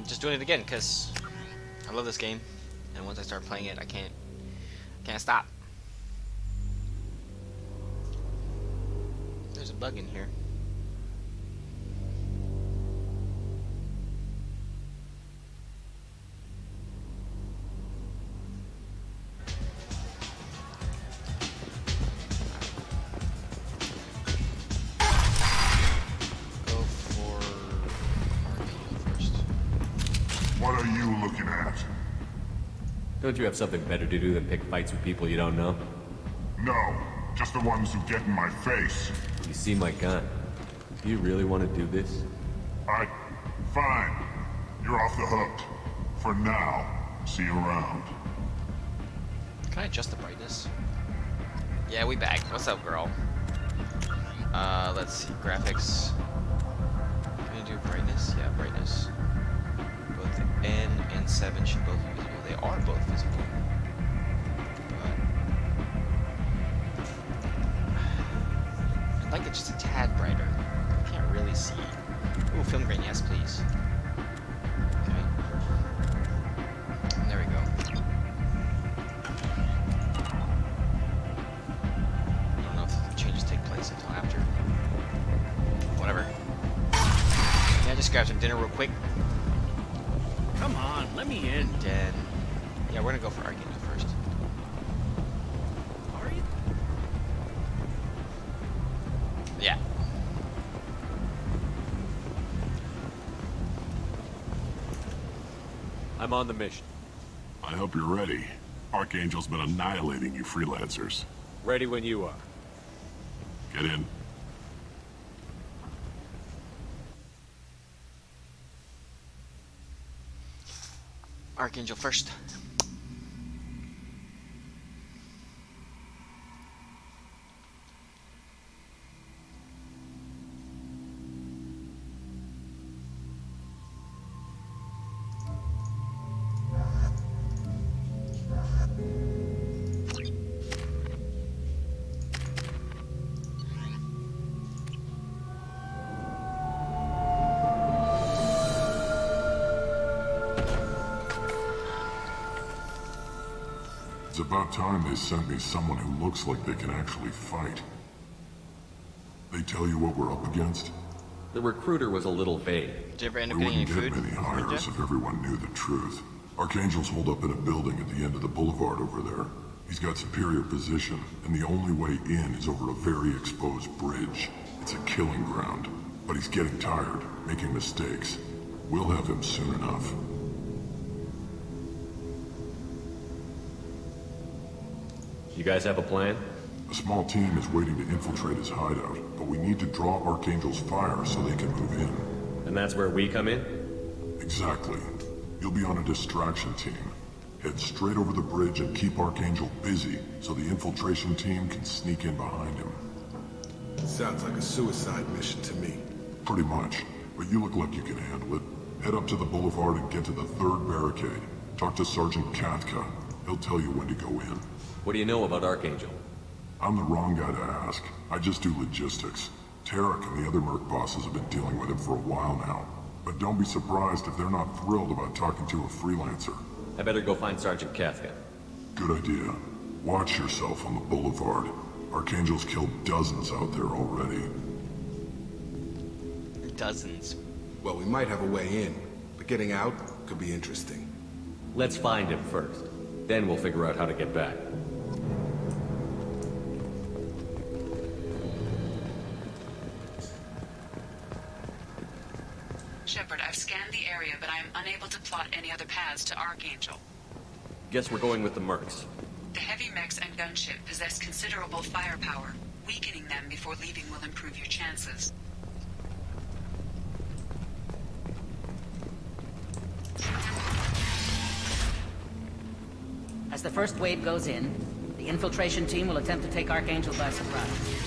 just doing it again because I love this game, and once I start playing it, I can't stop. There's a bug in here. What are you looking at? Don't you have something better to do than pick fights with people you don't know? No, just the ones who get in my face. You see my gun. Do you really want to do this? Fine. You're off the hook. For now. See you around. Can I adjust the brightness? Yeah, we back. What's up, girl? Let's see. Graphics. Can I do brightness? Yeah, brightness. Both N and 7 should both be visible. They are both visible. But I'd like it just a tad brighter. I can't really see. Ooh, film grain, yes, please. Okay. And there we go. I don't know if the changes take place until after. Whatever. Yeah, just grab some dinner real quick. Come on, let me in. Dead. Yeah, we're gonna go for Archangel first. Are you? Yeah. I'm on the mission. I hope you're ready. Archangel's been annihilating you freelancers. Ready when you are. Get in. Archangel first. It's about time they sent me someone who looks like they can actually fight. They tell you what we're up against? The recruiter was a little vague. Did you ever end up We getting any wouldn't food? get many hires if everyone knew the truth. Archangel's holed up in a building at the end of the boulevard over there. He's got superior position, and the only way in is over a very exposed bridge. It's a killing ground, but he's getting tired, making mistakes. We'll have him soon enough. You guys have a plan? A small team is waiting to infiltrate his hideout, but we need to draw Archangel's fire so they can move in. And that's where we come in? Exactly. You'll be on a distraction team. Head straight over the bridge and keep Archangel busy so the infiltration team can sneak in behind him. Sounds like a suicide mission to me. Pretty much, but you look like you can handle it. Head up to the boulevard and get to the third barricade. Talk to Sergeant Katka. He'll tell you when to go in. What do you know about Archangel? I'm the wrong guy to ask. I just do logistics. Tarek and the other merc bosses have been dealing with him for a while now. But don't be surprised if they're not thrilled about talking to a freelancer. I better go find Sergeant Katka. Good idea. Watch yourself on the boulevard. Archangel's killed dozens out there already. Dozens. Well, we might have a way in, but getting out could be interesting. Let's find him first. Then we'll figure out how to get back. Shepard, I've scanned the area, but I am unable to plot any other paths to Archangel. Guess we're going with the mercs. The heavy mechs and gunship possess considerable firepower. Weakening them before leaving will improve your chances. As the first wave goes in, the infiltration team will attempt to take Archangel by surprise.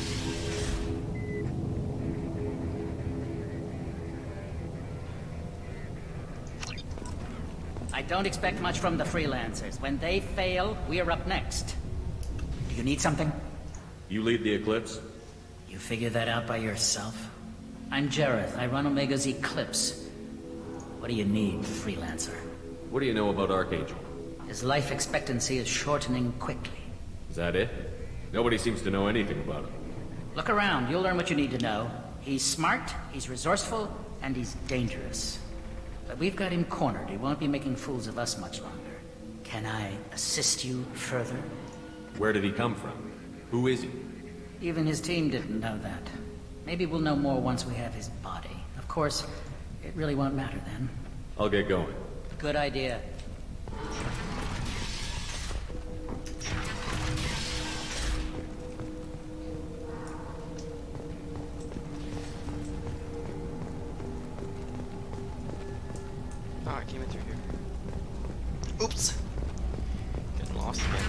I don't expect much from the freelancers. When they fail, we're up next. Do you need something? You lead the Eclipse? You figure that out by yourself? I'm Jareth. I run Omega's Eclipse. What do you need, freelancer? What do you know about Archangel? His life expectancy is shortening quickly. Is that it? Nobody seems to know anything about him. Look around, you'll learn what you need to know. He's smart, he's resourceful, and he's dangerous. But we've got him cornered. He won't be making fools of us much longer. Can I assist you further? Where did he come from? Who is he? Even his team didn't know that. Maybe we'll know more once we have his body. Of course, it really won't matter then. I'll get going. Good idea. Ah, I came in through here. Oops! Getting lost again.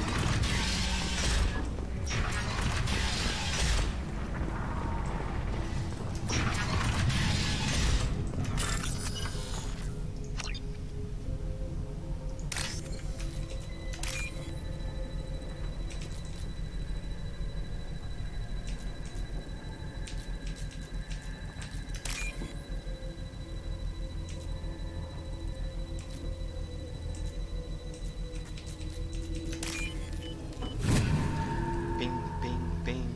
Bing, bing, bing.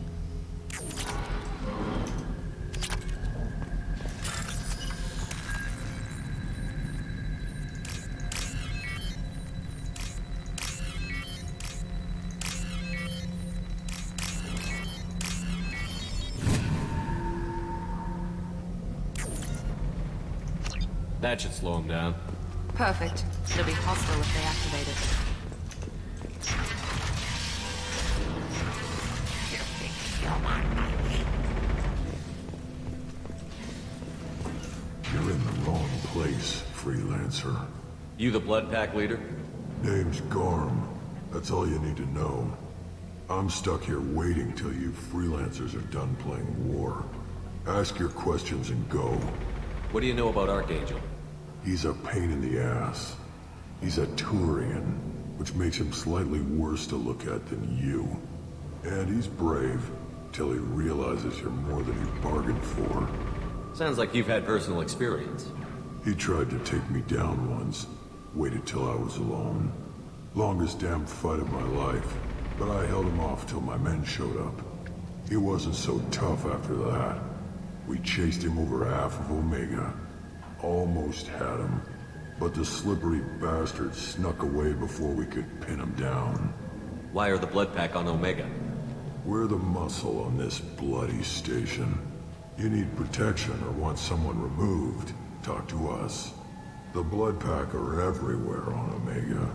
That should slow him down. Perfect. It'll be hostile if they activate it. You're in the wrong place, freelancer. You the Blood Pack leader? Name's Garm. That's all you need to know. I'm stuck here waiting till you freelancers are done playing war. Ask your questions and go. What do you know about Archangel? He's a pain in the ass. He's a Turian, which makes him slightly worse to look at than you. And he's brave, till he realizes you're more than he bargained for. Sounds like you've had personal experience. He tried to take me down once. Waited till I was alone. Longest damn fight of my life, but I held him off till my men showed up. He wasn't so tough after that. We chased him over half of Omega. Almost had him, but the slippery bastard snuck away before we could pin him down. Why are the Blood Pack on Omega? We're the muscle on this bloody station. You need protection or want someone removed, talk to us. The Blood Pack are everywhere on Omega.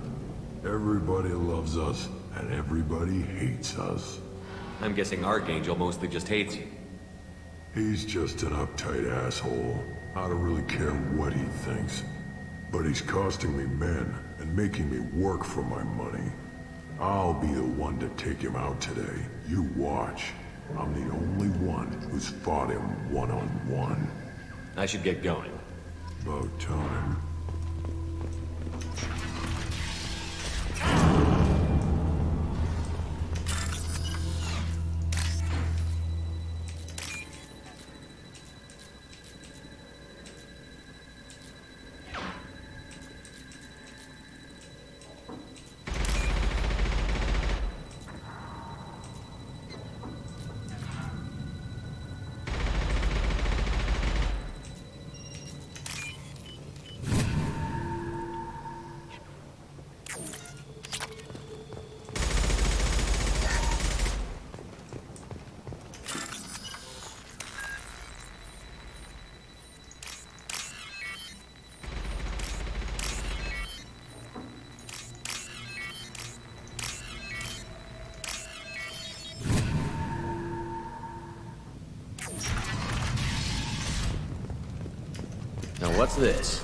Everybody loves us, and everybody hates us. I'm guessing Archangel mostly just hates you. He's just an uptight asshole. I don't really care what he thinks. But he's costing me men, and making me work for my money. I'll be the one to take him out today. You watch. I'm the only one who's fought him one-on-one. I should get going. About time. Now what's this?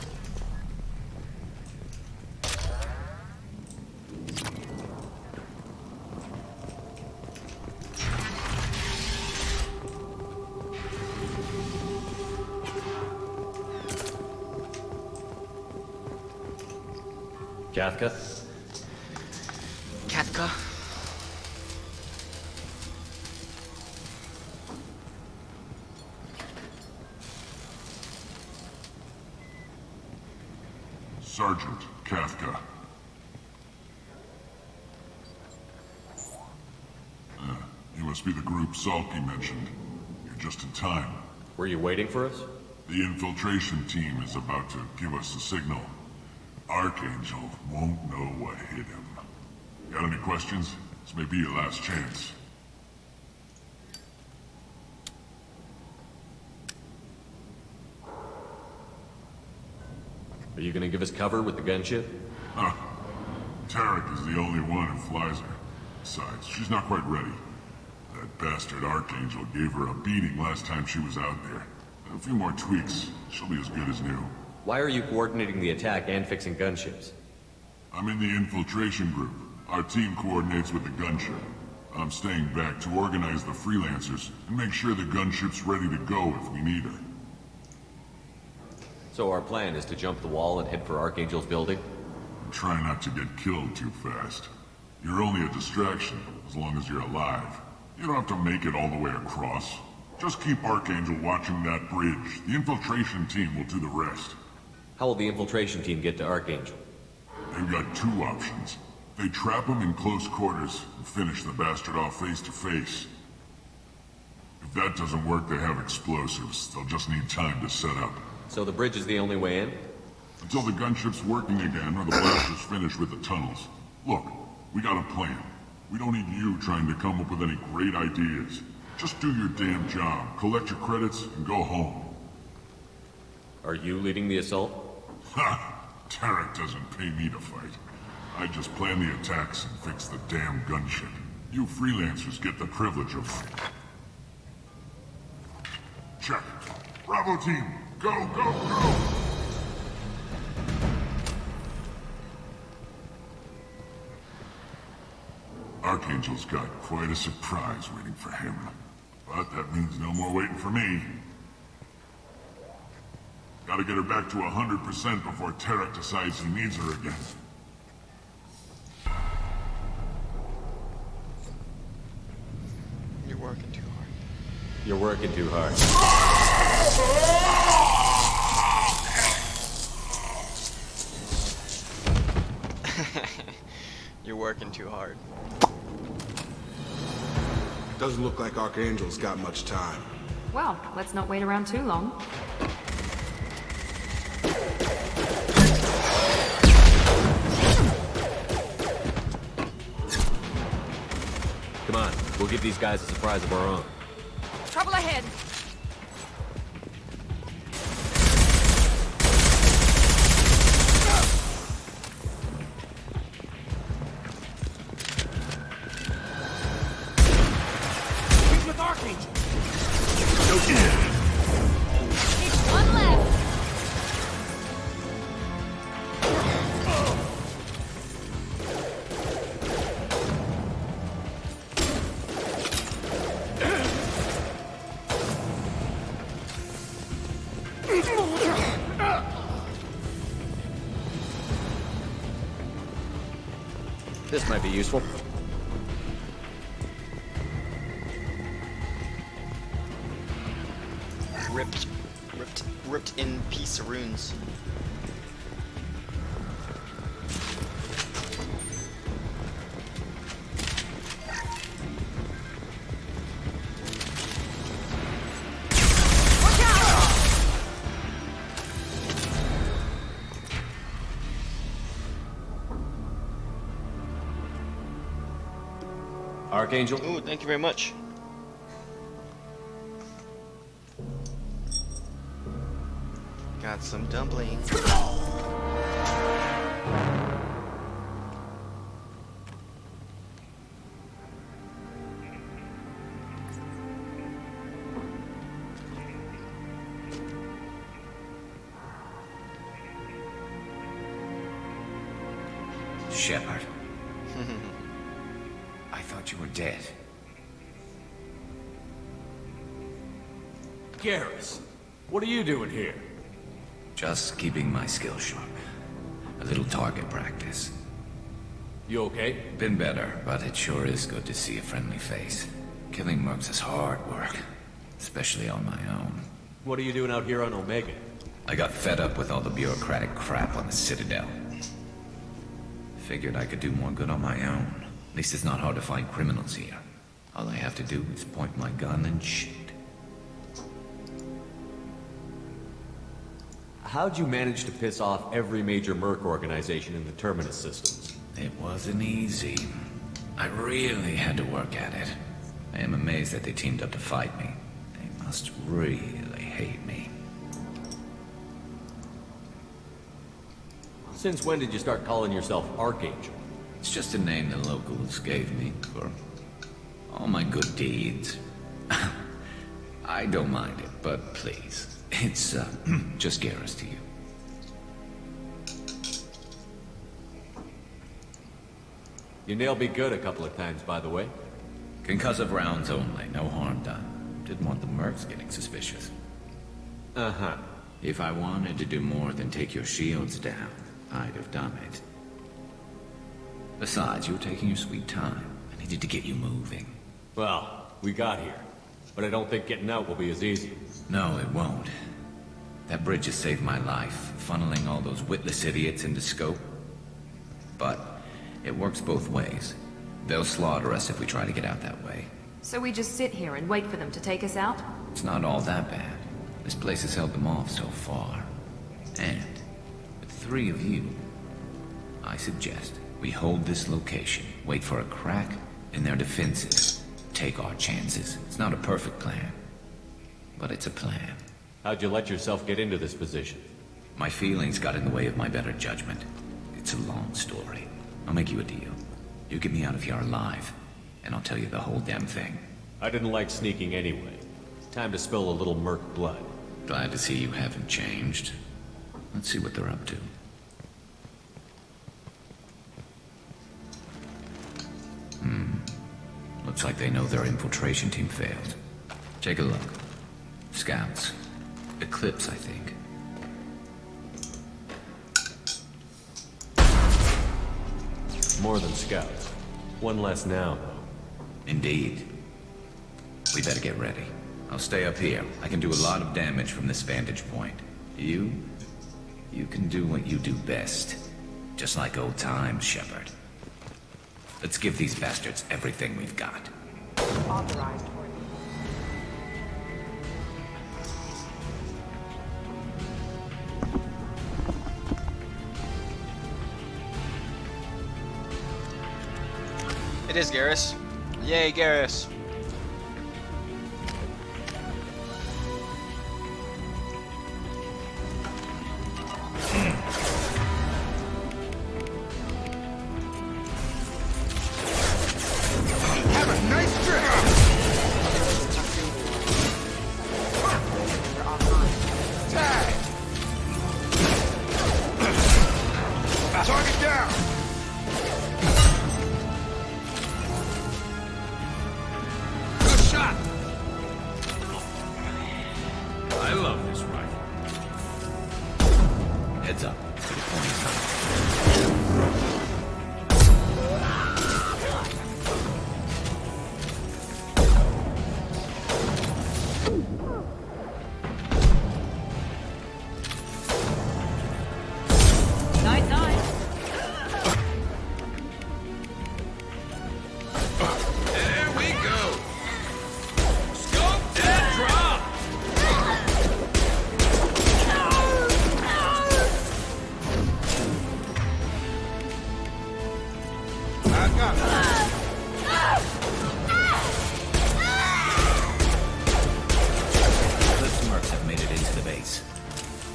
Kathka? Kathka? Sergeant Kafka. You must be the group Salky mentioned. You're just in time. Were you waiting for us? The infiltration team is about to give us a signal. Archangel won't know what hit him. Got any questions? This may be your last chance. Are you gonna give us cover with the gunship? Huh. Tarek is the only one who flies her. Besides, she's not quite ready. That bastard Archangel gave her a beating last time she was out there. A few more tweaks, she'll be as good as new. Why are you coordinating the attack and fixing gunships? I'm in the infiltration group. Our team coordinates with the gunship. I'm staying back to organize the freelancers and make sure the gunship's ready to go if we need her. So our plan is to jump the wall and head for Archangel's building? Try not to get killed too fast. You're only a distraction, as long as you're alive. You don't have to make it all the way across. Just keep Archangel watching that bridge. The infiltration team will do the rest. How will the infiltration team get to Archangel? They've got two options. They trap him in close quarters and finish the bastard off face to face. If that doesn't work, they have explosives. They'll just need time to set up. So the bridge is the only way in? Until the gunship's working again or the blasters finish with the tunnels. Look, we got a plan. We don't need you trying to come up with any great ideas. Just do your damn job, collect your credits, and go home. Are you leading the assault? Ha! Tarek doesn't pay me to fight. I just plan the attacks and fix the damn gunship. You freelancers get the privilege of... Check. Bravo team, go, go, go! Archangel's got quite a surprise waiting for him. But that means no more waiting for me. Gotta get her back to 100% before Tarek decides he needs her again. You're working too hard. You're working too hard. You're working too hard. Doesn't look like Archangel's got much time. Well, let's not wait around too long. Come on, we'll give these guys a surprise of our own. Trouble ahead! He's with Archangel. It's one left! This might be useful. Ripped in piece of runes. Archangel? Ooh, thank you very much. Got some dumplings. Shepard. I thought you were dead. Garrus, what are you doing here? Just keeping my skills sharp. A little target practice. You okay? Been better, but it sure is good to see a friendly face. Killing mercs is hard work, especially on my own. What are you doing out here on Omega? I got fed up with all the bureaucratic crap on the Citadel. Figured I could do more good on my own. At least it's not hard to find criminals here. All I have to do is point my gun and shoot. How'd you manage to piss off every major merc organization in the Terminus systems? It wasn't easy. I really had to work at it. I am amazed that they teamed up to fight me. They must really hate me. Since when did you start calling yourself Archangel? It's just a name the locals gave me for all my good deeds. I don't mind it, but please, it's just Garrus to you. You nailed me good a couple of times, by the way. Concussive rounds only, no harm done. Didn't want the mercs getting suspicious. Uh-huh. If I wanted to do more than take your shields down, I'd have done it. Besides, you were taking your sweet time. I needed to get you moving. Well, we got here. But I don't think getting out will be as easy. No, it won't. That bridge has saved my life, funneling all those witless idiots into scope. But it works both ways. They'll slaughter us if we try to get out that way. So we just sit here and wait for them to take us out? It's not all that bad. This place has held them off so far. And with 3 of you, I suggest we hold this location, wait for a crack in their defenses, take our chances. It's not a perfect plan, but it's a plan. How'd you let yourself get into this position? My feelings got in the way of my better judgment. It's a long story. I'll make you a deal. You get me out of here alive, and I'll tell you the whole damn thing. I didn't like sneaking anyway. Time to spill a little merc blood. Glad to see you haven't changed. Let's see what they're up to. Looks like they know their infiltration team failed. Take a look. Scouts. Eclipse, I think. More than scouts. One less now, though. Indeed. We better get ready. I'll stay up here. I can do a lot of damage from this vantage point. You can do what you do best. Just like old times, Shepard. Let's give these bastards everything we've got. Authorized. It is Garrus. Yay, Garrus. Have a nice trip! Tag! Target down! Good shot! I love this rifle. Heads up. Night, night. There we go! Scope and drop! I got it. The Smurfs have made it into the base.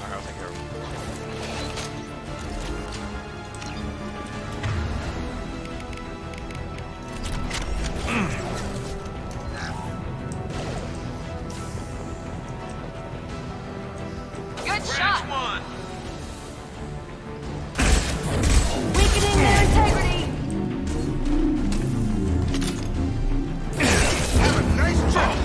Alright, I'll take care of him. Good shot! One. Weakening their integrity! Have a nice trip!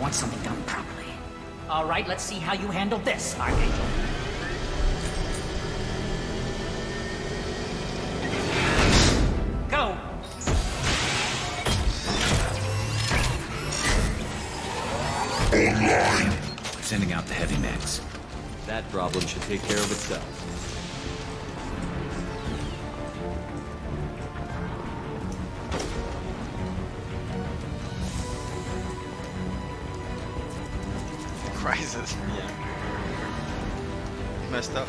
want something done properly. All right, let's see how you handle this, Archangel. Go! Sending out the heavy mechs. That problem should take care of itself. Crisis. Yeah. Messed up.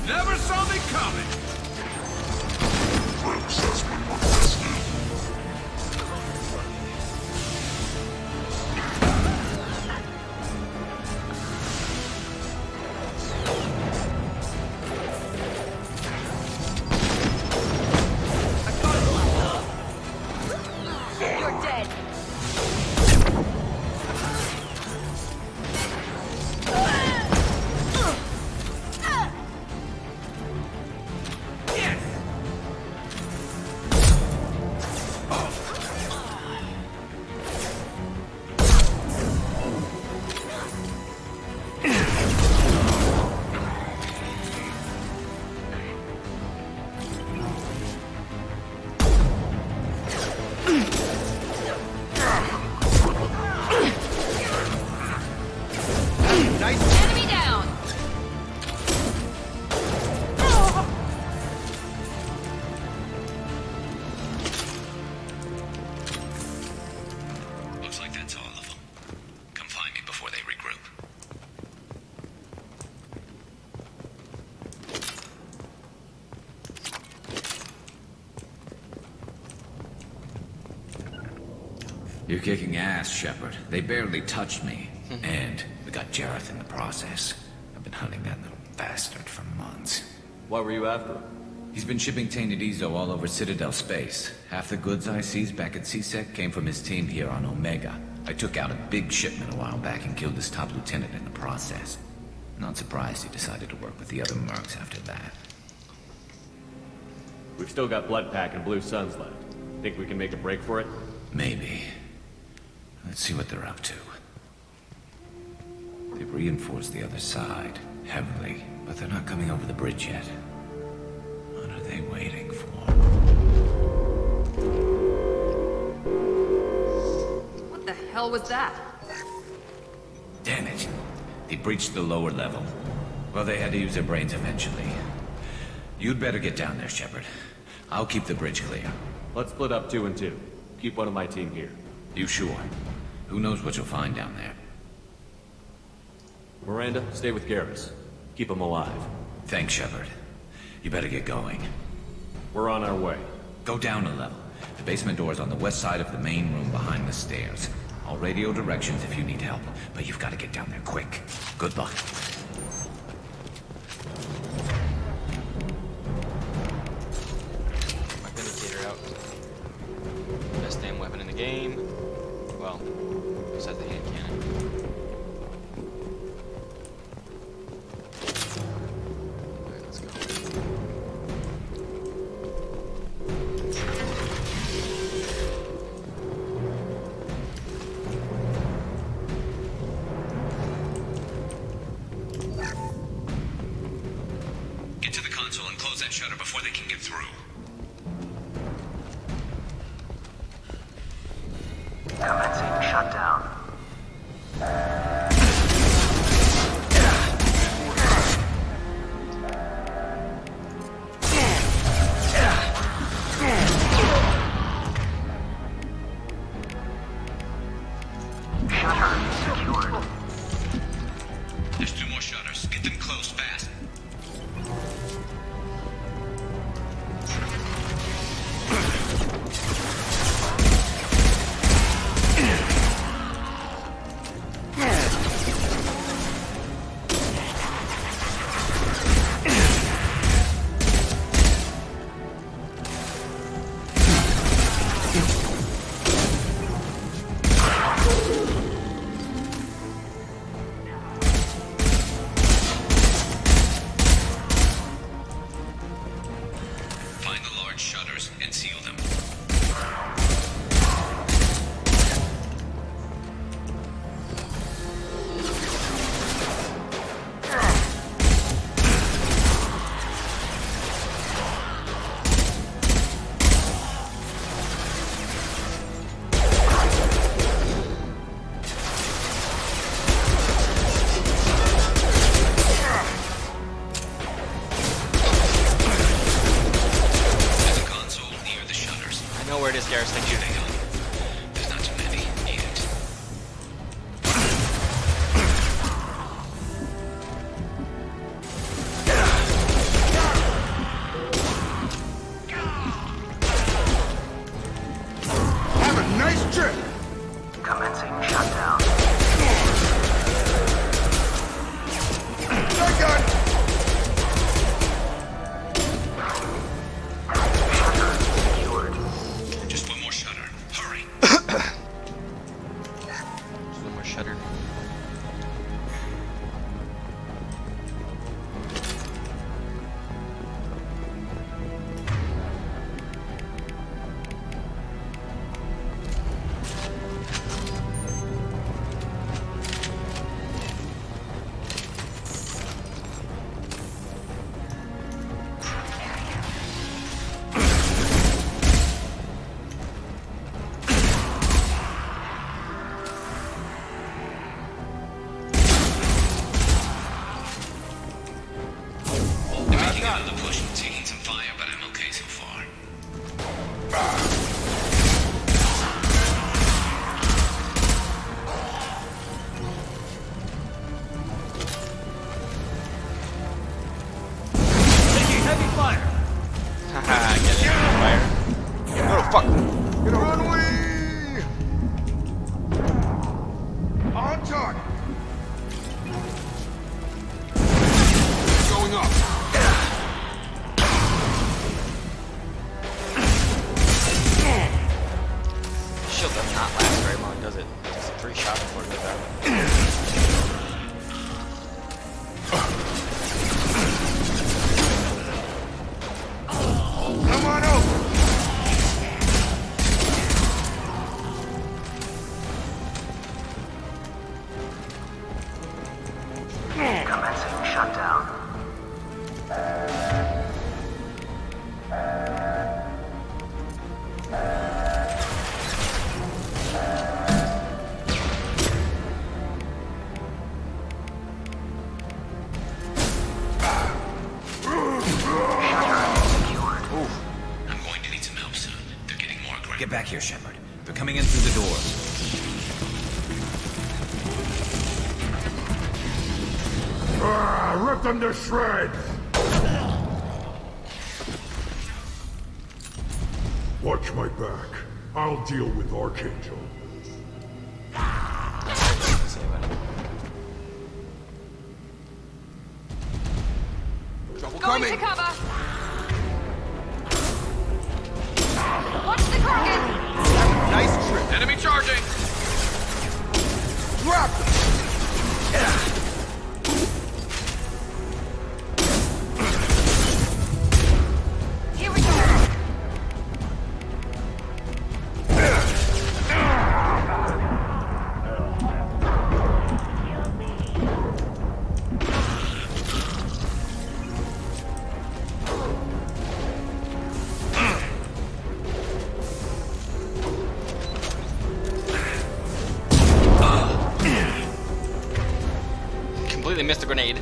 Never saw me coming! You're dead. Enemy down. Looks like that's all of them. Come find me before they regroup. You're kicking ass, Shepard. They barely touched me. And we got Jareth in the process. I've been hunting that little bastard for months. Why were you after him? He's been shipping tainted Ezo all over Citadel space. Half the goods I seized back at CSEC came from his team here on Omega. I took out a big shipment a while back and killed his top lieutenant in the process. Not surprised he decided to work with the other mercs after that. We've still got Bloodpack and Blue Suns left. Think we can make a break for it? Maybe. Let's see what they're up to. They've reinforced the other side, heavily, but they're not coming over the bridge yet. What are they waiting for? What the hell was that? Damn it. They breached the lower level. Well, they had to use their brains eventually. You'd better get down there, Shepard. I'll keep the bridge clear. Let's split up 2 and 2. Keep one of my team here. You sure? Who knows what you'll find down there? Miranda, stay with Garrus. Keep him alive. Thanks, Shepard. You better get going. We're on our way. Go down a level. The basement door's on the west side of the main room behind the stairs. I'll radio directions if you need help, but you've got to get down there quick. Good luck. My Vindicator out. Best damn weapon in the game. Well, besides the hand cannon. Alright, let's go. Get to the console and close that shutter before they can get through. Commencing shutdown. Shutter secured. There's 2 more shutters. Get them closed fast. is, Garrus, thank you. There's not too many yet. Have a nice trip! Commencing shutdown. Shotgun! Shutter secured. Just one more shutter. Hurry. Just one more shutter. They're making another push and taking some fire, but I'm okay so far. Haha, get it on fire. Oh, fuck. Get a runway! On target! Going up! Shield does not last very long, does it? Just 3 shots before it goes out. Come on over! Commencing shutdown. I'm going to need some help soon. They're getting more aggressive. Get back here, Shepard. They're coming in through the doors. Rip them to shreds! Watch my back. I'll deal with Archangel. Trouble Going coming! to cover. Watch the Kraken. Nice trip! Enemy charging! Drop! Here we go. Completely missed the grenade.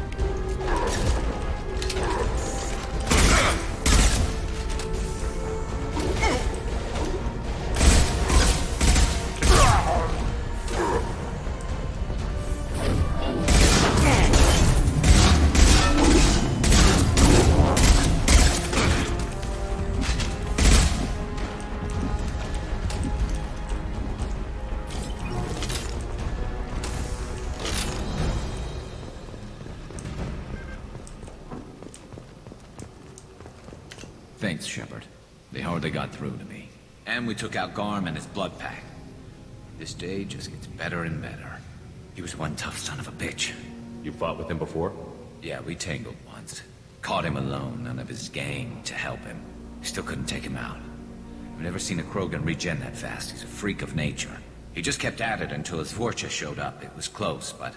Thanks, Shepard. They hardly got through to me. And we took out Garm and his blood pack. This day just gets better and better. He was one tough son of a bitch. You fought with him before? Yeah, we tangled once. Caught him alone, none of his gang to help him. Still couldn't take him out. I've never seen a Krogan regen that fast. He's a freak of nature. He just kept at it until his Vorcha showed up. It was close, but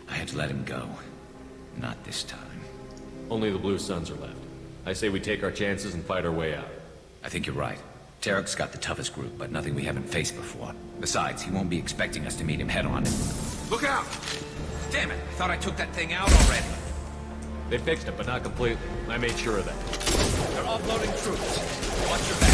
I had to let him go. Not this time. Only the Blue Suns are left. I say we take our chances and fight our way out. I think you're right. Tarek's got the toughest group, but nothing we haven't faced before. Besides, he won't be expecting us to meet him head-on. Look out! Damn it! I thought I took that thing out already. They fixed it, but not completely. I made sure of that. They're offloading troops. Watch your back.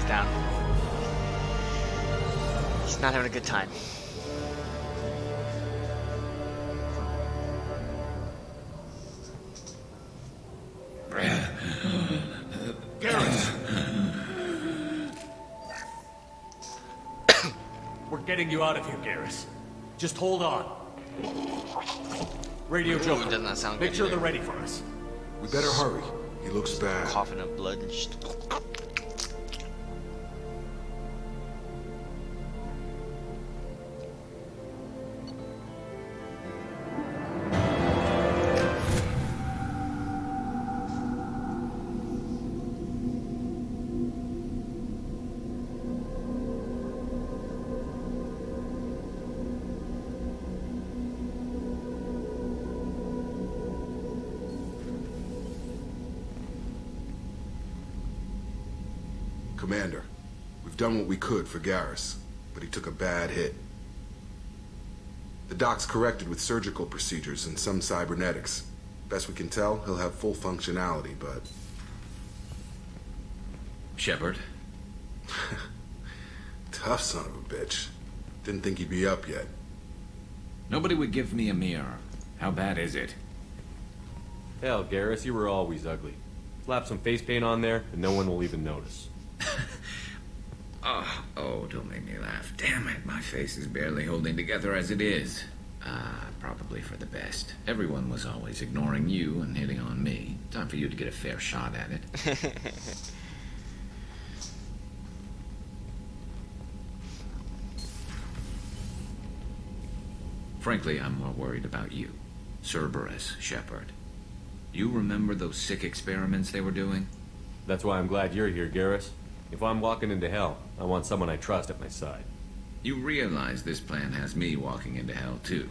down. He's not having a good time. Garrus! We're getting you out of here, Garrus. Just hold on. Radio Joker, does not sound make good sure either. they're ready for us. We better hurry. He looks bad. Coughing up blood and just... Commander, we've done what we could for Garrus, but he took a bad hit. The doc's corrected with surgical procedures and some cybernetics. Best we can tell, he'll have full functionality, but... Shepard? Tough son of a bitch. Didn't think he'd be up yet. Nobody would give me a mirror. How bad is it? Hell, Garrus, you were always ugly. Slap some face paint on there, and no one will even notice. Oh, don't make me laugh. Damn it, my face is barely holding together as it is. Probably for the best. Everyone was always ignoring you and hitting on me. Time for you to get a fair shot at it. Frankly, I'm more worried about you. Cerberus, Shepard. You remember those sick experiments they were doing? That's why I'm glad you're here, Garrus. If I'm walking into hell, I want someone I trust at my side. You realize this plan has me walking into hell, too.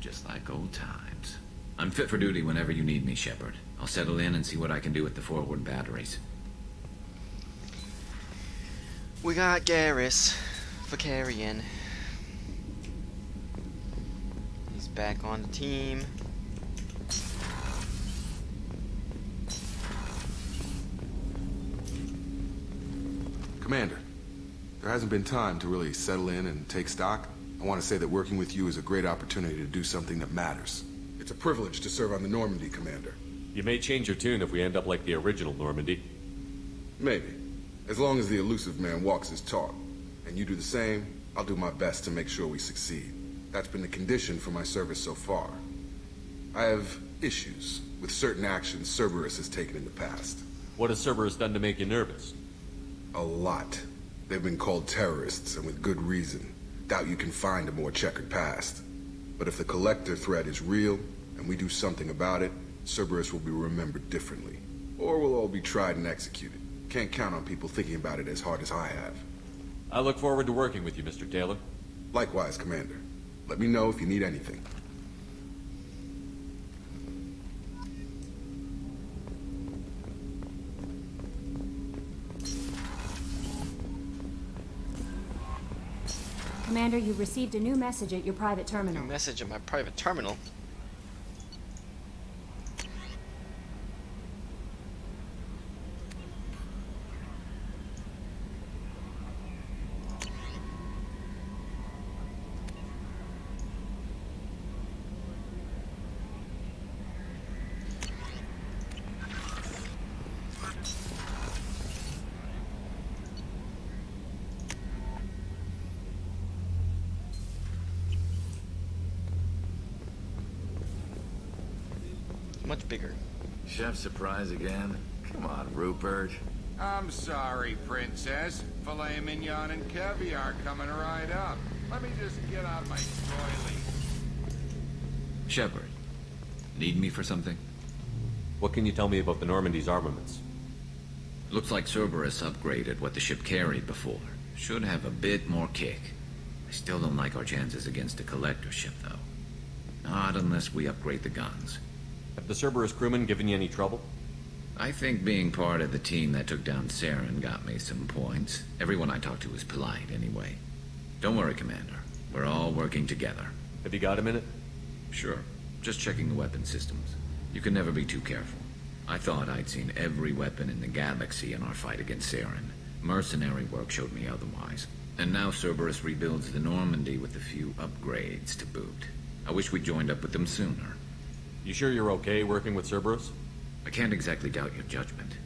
Just like old times. I'm fit for duty whenever you need me, Shepard. I'll settle in and see what I can do with the forward batteries. We got Garrus for carrying. He's back on the team. Commander, there hasn't been time to really settle in and take stock. I want to say that working with you is a great opportunity to do something that matters. It's a privilege to serve on the Normandy, Commander. You may change your tune if we end up like the original Normandy. Maybe. As long as the elusive man walks his talk. And you do the same, I'll do my best to make sure we succeed. That's been the condition for my service so far. I have issues with certain actions Cerberus has taken in the past. What has Cerberus done to make you nervous? A lot. They've been called terrorists, and with good reason. Doubt you can find a more checkered past. But if the Collector threat is real, and we do something about it, Cerberus will be remembered differently. Or we'll all be tried and executed. Can't count on people thinking about it as hard as I have. I look forward to working with you, Mr. Taylor. Likewise, Commander. Let me know if you need anything. Commander, you received a new message at your private terminal. New message at my private terminal. Much bigger. Chef surprise again? Come on, Rupert. I'm sorry, Princess. Filet mignon and caviar coming right up. Let me just get out my doily. Shepard, need me for something? What can you tell me about the Normandy's armaments? Looks like Cerberus upgraded what the ship carried before. Should have a bit more kick. I still don't like our chances against a Collector ship, though. Not unless we upgrade the guns. Have the Cerberus crewmen given you any trouble? I think being part of the team that took down Saren got me some points. Everyone I talked to was polite, anyway. Don't worry, Commander. We're all working together. Have you got a minute? Sure. Just checking the weapon systems. You can never be too careful. I thought I'd seen every weapon in the galaxy in our fight against Saren. Mercenary work showed me otherwise. And now Cerberus rebuilds the Normandy with a few upgrades to boot. I wish we'd joined up with them sooner. You sure you're okay working with Cerberus? I can't exactly doubt your judgment.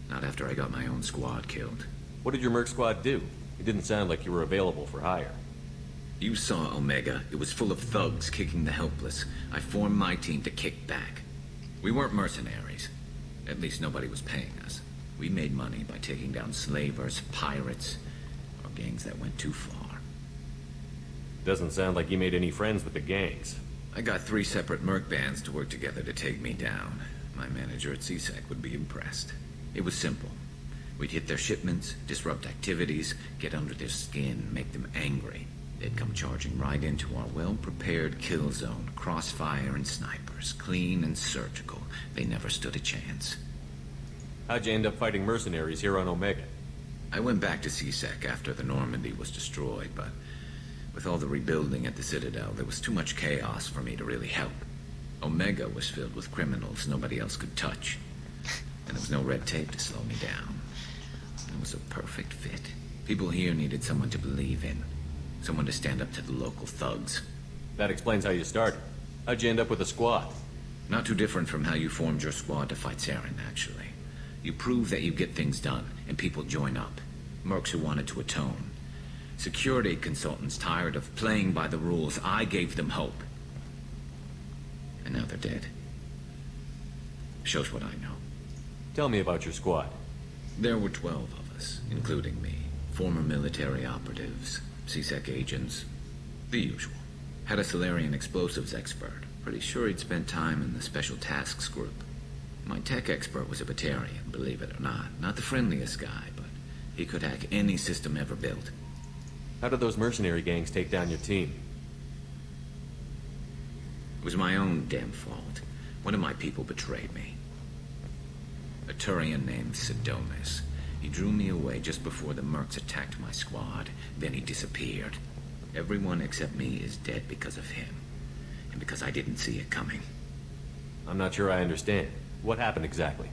Not after I got my own squad killed. What did your merc squad do? It didn't sound like you were available for hire. You saw Omega. It was full of thugs kicking the helpless. I formed my team to kick back. We weren't mercenaries. At least nobody was paying us. We made money by taking down slavers, pirates, or gangs that went too far. Doesn't sound like you made any friends with the gangs. I got 3 separate merc bands to work together to take me down. My manager at CSEC would be impressed. It was simple. We'd hit their shipments, disrupt activities, get under their skin, make them angry. They'd come charging right into our well-prepared kill zone, crossfire and snipers, clean and surgical. They never stood a chance. How'd you end up fighting mercenaries here on Omega? I went back to CSEC after the Normandy was destroyed, but with all the rebuilding at the Citadel, there was too much chaos for me to really help. Omega was filled with criminals nobody else could touch, and there was no red tape to slow me down. It was a perfect fit. People here needed someone to believe in. Someone to stand up to the local thugs. That explains how you started. How'd you end up with a squad? Not too different from how you formed your squad to fight Saren, actually. You prove that you get things done, and people join up. Mercs who wanted to atone. Security consultants tired of playing by the rules. I gave them hope. And now they're dead. Shows what I know. Tell me about your squad. There were 12 of us, including me. Former military operatives, CSEC agents, the usual. Had a Solarian explosives expert. Pretty sure he'd spent time in the Special Tasks Group. My tech expert was a Batarian, believe it or not. Not the friendliest guy, but he could hack any system ever built. How did those mercenary gangs take down your team? It was my own damn fault. One of my people betrayed me. A Turian named Sidonus. He drew me away just before the mercs attacked my squad. Then he disappeared. Everyone except me is dead because of him. And because I didn't see it coming. I'm not sure I understand. What happened exactly?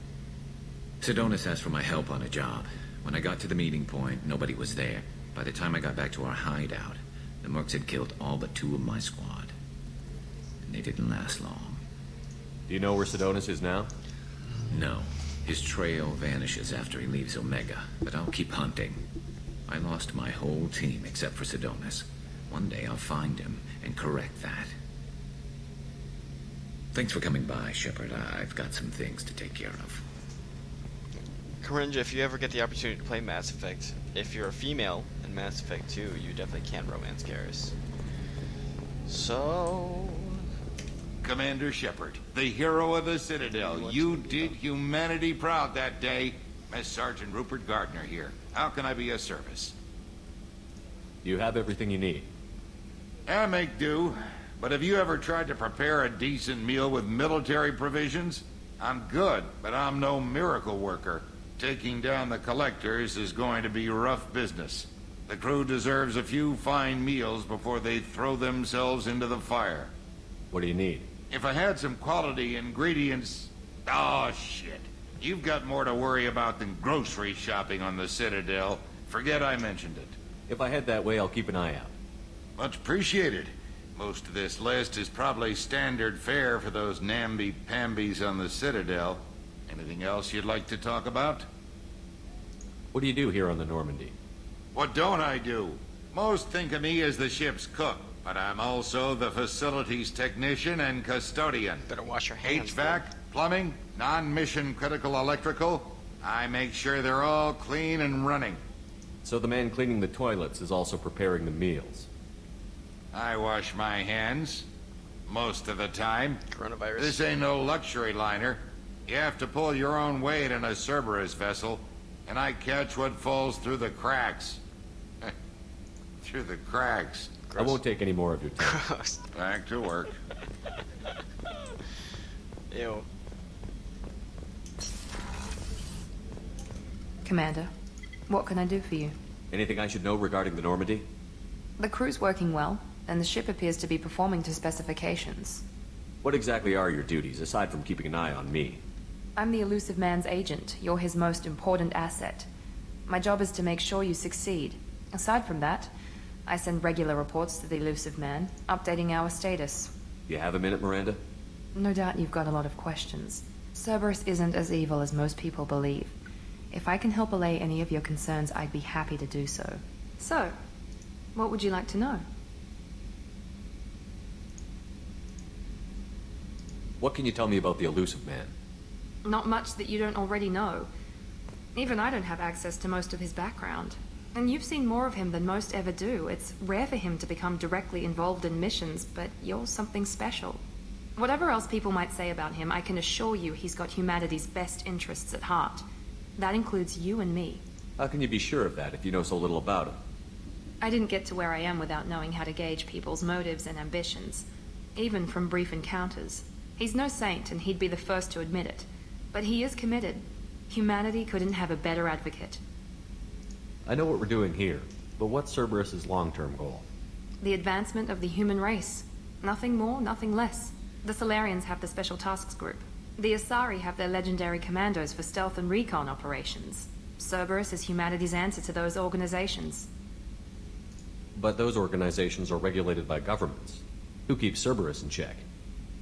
Sidonus asked for my help on a job. When I got to the meeting point, nobody was there. By the time I got back to our hideout, the mercs had killed all but 2 of my squad. And they didn't last long. Do you know where Sidonus is now? No. His trail vanishes after he leaves Omega, but I'll keep hunting. I lost my whole team except for Sidonus. One day I'll find him and correct that. Thanks for coming by, Shepard. I've got some things to take care of. Corinja, if you ever get the opportunity to play Mass Effect, if you're a female in Mass Effect 2, you definitely can romance Garrus. So... Commander Shepard, the hero of the Citadel. You did humanity proud that day. Mess Sergeant Rupert Gardner here. How can I be of service? You have everything you need. I make do. But have you ever tried to prepare a decent meal with military provisions? I'm good, but I'm no miracle worker. Taking down the collectors is going to be rough business. The crew deserves a few fine meals before they throw themselves into the fire. What do you need? If I had some quality ingredients... Oh, shit. You've got more to worry about than grocery shopping on the Citadel. Forget I mentioned it. If I head that way, I'll keep an eye out. Much appreciated. Most of this list is probably standard fare for those namby-pambies on the Citadel. Anything else you'd like to talk about? What do you do here on the Normandy? What don't I do? Most think of me as the ship's cook, but I'm also the facilities technician and custodian. Better wash your hands. HVAC, plumbing, non-mission critical electrical. I make sure they're all clean and running. So the man cleaning the toilets is also preparing the meals. I wash my hands. Most of the time. Coronavirus. This ain't no luxury liner. You have to pull your own weight in a Cerberus vessel, and I catch what falls through the cracks. Through the cracks. I won't take any more of your time. Gross. Back to work. Ew. Commander, what can I do for you? Anything I should know regarding the Normandy? The crew's working well, and the ship appears to be performing to specifications. What exactly are your duties, aside from keeping an eye on me? I'm the elusive man's agent. You're his most important asset. My job is to make sure you succeed. Aside from that, I send regular reports to the elusive man, updating our status. You have a minute, Miranda? No doubt you've got a lot of questions. Cerberus isn't as evil as most people believe. If I can help allay any of your concerns, I'd be happy to do so. So, what would you like to know? What can you tell me about the elusive man? Not much that you don't already know. Even I don't have access to most of his background. And you've seen more of him than most ever do. It's rare for him to become directly involved in missions, but you're something special. Whatever else people might say about him, I can assure you he's got humanity's best interests at heart. That includes you and me. How can you be sure of that if you know so little about him? I didn't get to where I am without knowing how to gauge people's motives and ambitions, even from brief encounters. He's no saint, and he'd be the first to admit it. But he is committed. Humanity couldn't have a better advocate. I know what we're doing here, but what's Cerberus's long-term goal? The advancement of the human race. Nothing more, nothing less. The Solarians have the Special Tasks Group. The Asari have their legendary commandos for stealth and recon operations. Cerberus is humanity's answer to those organizations. But those organizations are regulated by governments. Who keeps Cerberus in check?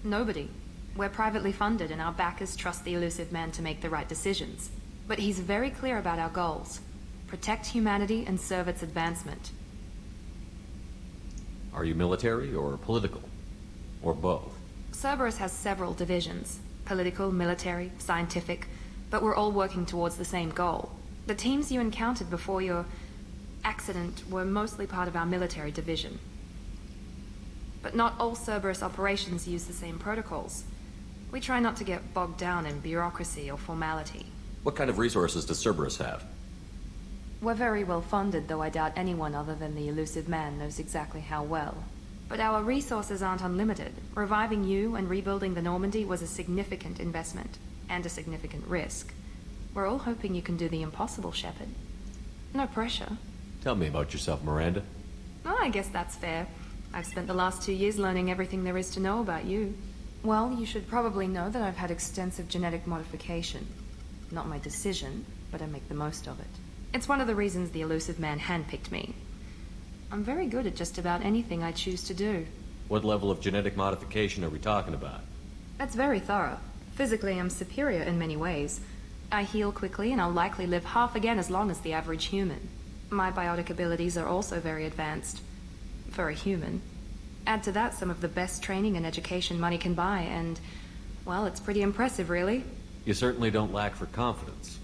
Nobody. We're privately funded, and our backers trust the elusive man to make the right decisions. But he's very clear about our goals. Protect humanity and serve its advancement. Are you military or political? Or both? Cerberus has several divisions. Political, military, scientific. But we're all working towards the same goal. The teams you encountered before your accident were mostly part of our military division. But not all Cerberus operations use the same protocols. We try not to get bogged down in bureaucracy or formality. What kind of resources does Cerberus have? We're very well funded, though I doubt anyone other than the elusive man knows exactly how well. But our resources aren't unlimited. Reviving you and rebuilding the Normandy was a significant investment, and a significant risk. We're all hoping you can do the impossible, Shepard. No pressure. Tell me about yourself, Miranda. Oh, I guess that's fair. I've spent the last 2 years learning everything there is to know about you. Well, you should probably know that I've had extensive genetic modification. Not my decision, but I make the most of it. It's one of the reasons the elusive man handpicked me. I'm very good at just about anything I choose to do. What level of genetic modification are we talking about? That's very thorough. Physically, I'm superior in many ways. I heal quickly, and I'll likely live half again as long as the average human. My biotic abilities are also very advanced. For a human. Add to that some of the best training and education money can buy, and, well, it's pretty impressive, really. You certainly don't lack for confidence.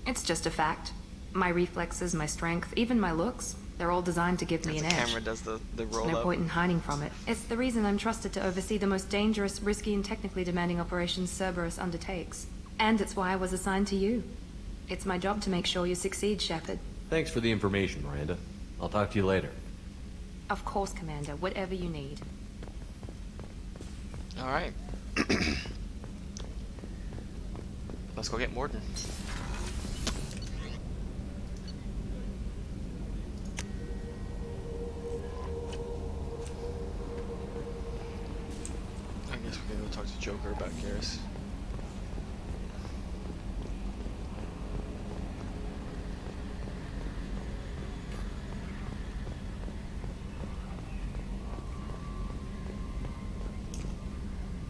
It's just a fact. My reflexes, my strength, even my looks, they're all designed to give me an edge. The camera does the roll There's no up. point in hiding from it. It's the reason I'm trusted to oversee the most dangerous, risky, and technically demanding operations Cerberus undertakes. And it's why I was assigned to you. It's my job to make sure you succeed, Shepard. Thanks for the information, Miranda. I'll talk to you later. Of course, Commander. Whatever you need. Alright. Let's go get Mordin. I guess we're gonna go talk to Joker about Garrus.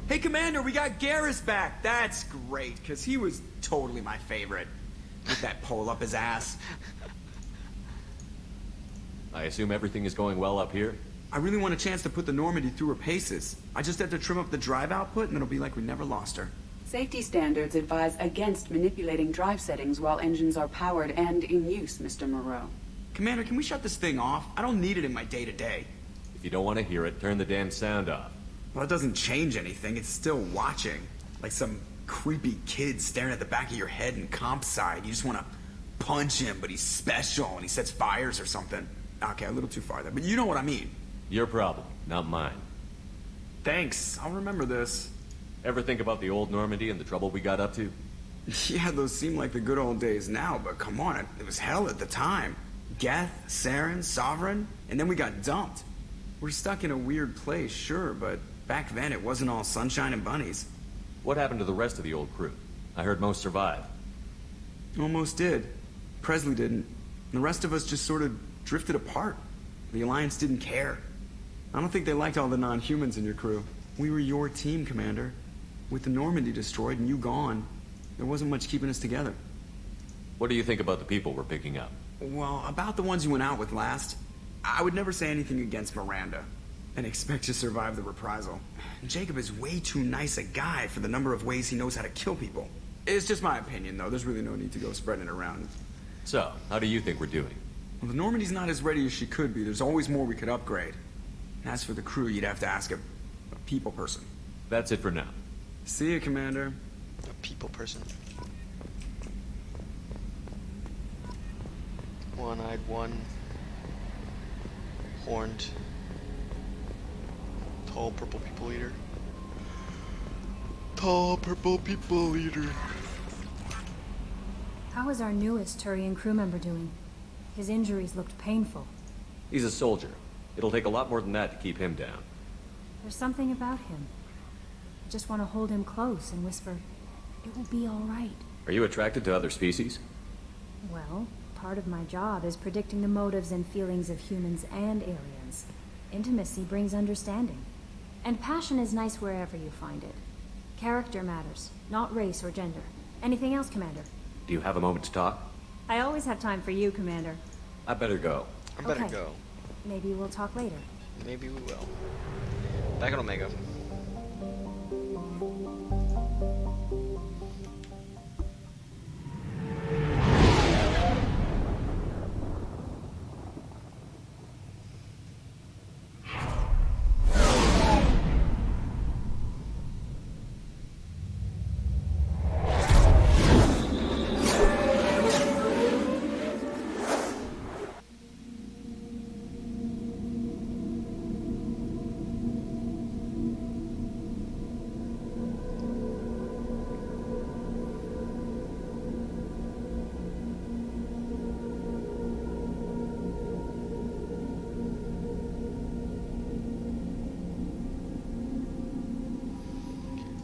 Hey, Commander, we got Garrus back. That's great, because he was totally my favorite. With that pole up his ass. I assume everything is going well up here? I really want a chance to put the Normandy through her paces. I just have to trim up the drive output, and it'll be like we never lost her. Safety standards advise against manipulating drive settings while engines are powered and in use, Mr. Moreau. Commander, can we shut this thing off? I don't need it in my day-to-day. If you don't want to hear it, turn the damn sound off. Well, it doesn't change anything. It's still watching. Like some creepy kid staring at the back of your head in comp side. You just want to punch him, but he's special and he sets fires or something. Okay, a little too far there, but you know what I mean. Your problem, not mine. Thanks. I'll remember this. Ever think about the old Normandy and the trouble we got up to? Yeah, those seem like the good old days now, but come on, it was hell at the time. Geth, Saren, Sovereign, and then we got dumped. We're stuck in a weird place, sure, but back then it wasn't all sunshine and bunnies. What happened to the rest of the old crew? I heard most survived. Almost did. Presley didn't. The rest of us just sort of drifted apart. The Alliance didn't care. I don't think they liked all the non-humans in your crew. We were your team, Commander. With the Normandy destroyed and you gone, there wasn't much keeping us together. What do you think about the people we're picking up? Well, about the ones you went out with last, I would never say anything against Miranda and expect to survive the reprisal. Jacob is way too nice a guy for the number of ways he knows how to kill people. It's just my opinion, though. There's really no need to go spreading it around. So, how do you think we're doing? Well, the Normandy's not as ready as she could be. There's always more we could upgrade. And as for the crew, you'd have to ask a people person. That's it for now. See you, Commander. A people person. One-eyed one. Horned. Tall purple people eater. Tall purple people eater. How is our newest Turian crew member doing? His injuries looked painful. He's a soldier. It'll take a lot more than that to keep him down. There's something about him. I just want to hold him close and whisper, "It will be all right." Are you attracted to other species? Well, part of my job is predicting the motives and feelings of humans and aliens. Intimacy brings understanding. And passion is nice wherever you find it. Character matters, not race or gender. Anything else, Commander? Do you have a moment to talk? I always have time for you, Commander. I better go. I better Okay. go. Maybe we'll talk later. Maybe we will. Back on Omega.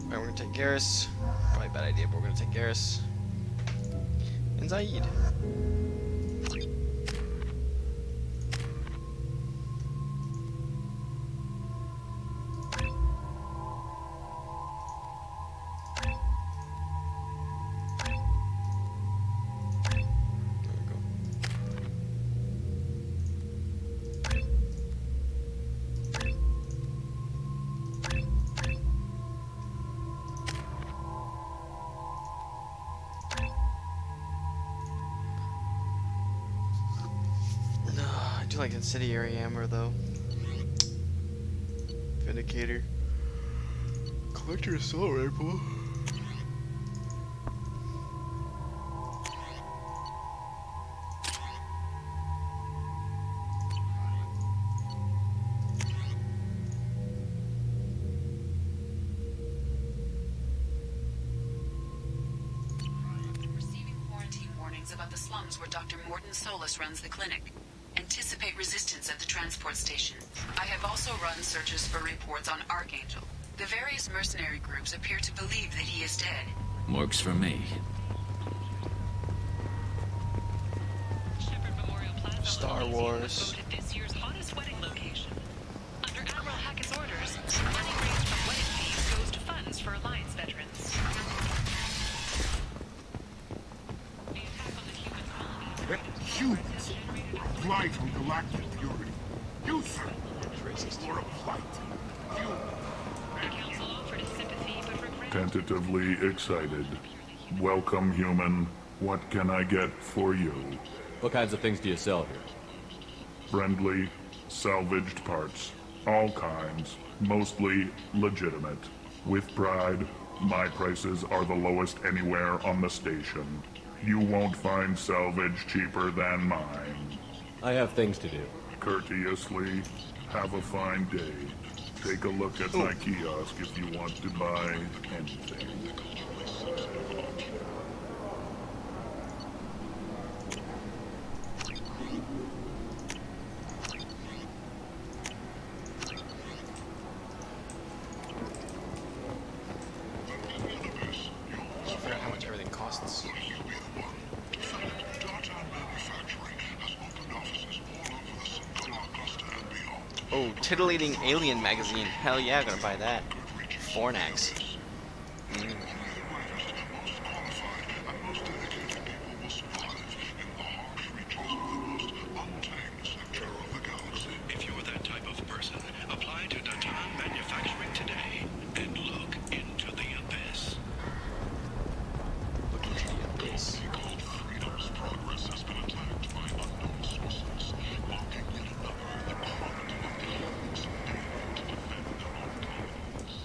Alright, we're gonna take Garrus. Probably a bad idea, but we're gonna take Garrus. And Zaid. I do like incendiary amber though. Vindicator. Collector assault rifle. Receiving quarantine warnings about the slums where Dr. Mordin Solus runs the clinic. Anticipate resistance at the transport station. I have also run searches for reports on Archangel. The various mercenary groups appear to believe that he is dead. Works for me. Star Wars. This year's hottest wedding location. Under Admiral Hackett's orders, money raised from wedding fees goes to funds for Alliance veterans. Humans are flight from galactic purity. You, sir, you're a flight. Tentatively excited. Welcome, human. What can I get for you? What kinds of things do you sell here? Friendly, salvaged parts. All kinds. Mostly legitimate. With pride, my prices are the lowest anywhere on the station. You won't find salvage cheaper than mine. I have things to do. Courteously, have a fine day. Take a look at my kiosk if you want to buy anything. I forgot how much Oh, titillating alien magazine. Hell yeah, gonna buy that. Fornax. If you're that type of person, apply to Datan Manufacturing today and look into the abyss. Look into the abyss. Freedom's progress has been attacked by unknown sources, locking in another the Department of Defense able to defend their own colonies.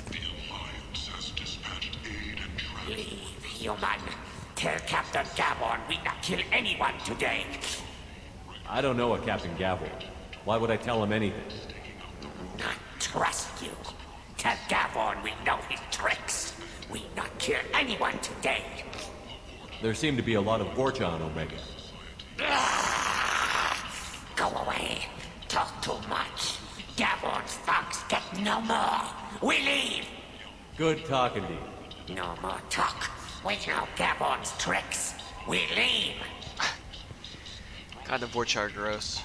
The Alliance has dispatched aid and transport. Leave, human. Tell Captain Gavon we not kill anyone today. I don't know a Captain Gavel. Why would I tell him anything? Not trust you. Tell Gavon we know his tricks. We not kill anyone today. There seem to be a lot of Vorcha on Omega. Go away. Talk too much. Gavon's thugs get no more. We leave. Good talking to you. No more talk. We know Gavon's tricks. We leave. God, the Vorcha are gross.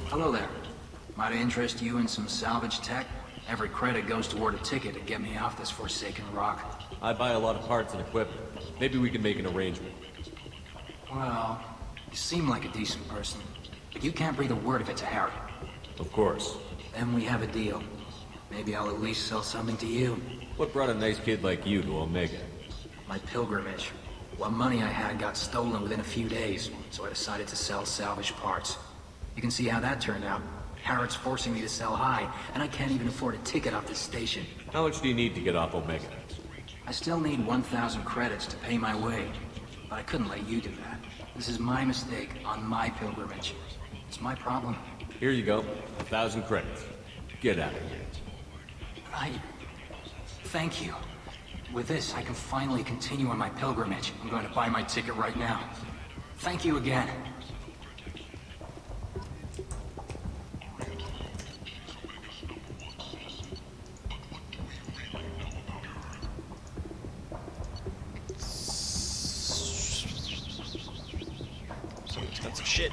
Hello there. Might I interest you in some salvage tech? Every credit goes toward a ticket to get me off this forsaken rock. I buy a lot of parts and equipment. Maybe we can make an arrangement. Well, you seem like a decent person, but you can't breathe a word of it to Harry. Of course. Then we have a deal. Maybe I'll at least sell something to you. What brought a nice kid like you to Omega? My pilgrimage. What money I had got stolen within a few days, so I decided to sell salvage parts. You can see how that turned out. Harrod's forcing me to sell high, and I can't even afford a ticket off this station. How much do you need to get off Omega? I still need 1,000 credits to pay my way, but I couldn't let you do that. This is my mistake on my pilgrimage. It's my problem. Here you go. 1,000 credits. Get out of here. Thank you. With this, I can finally continue on my pilgrimage. I'm going to buy my ticket right now. Thank you again. Some expensive shit.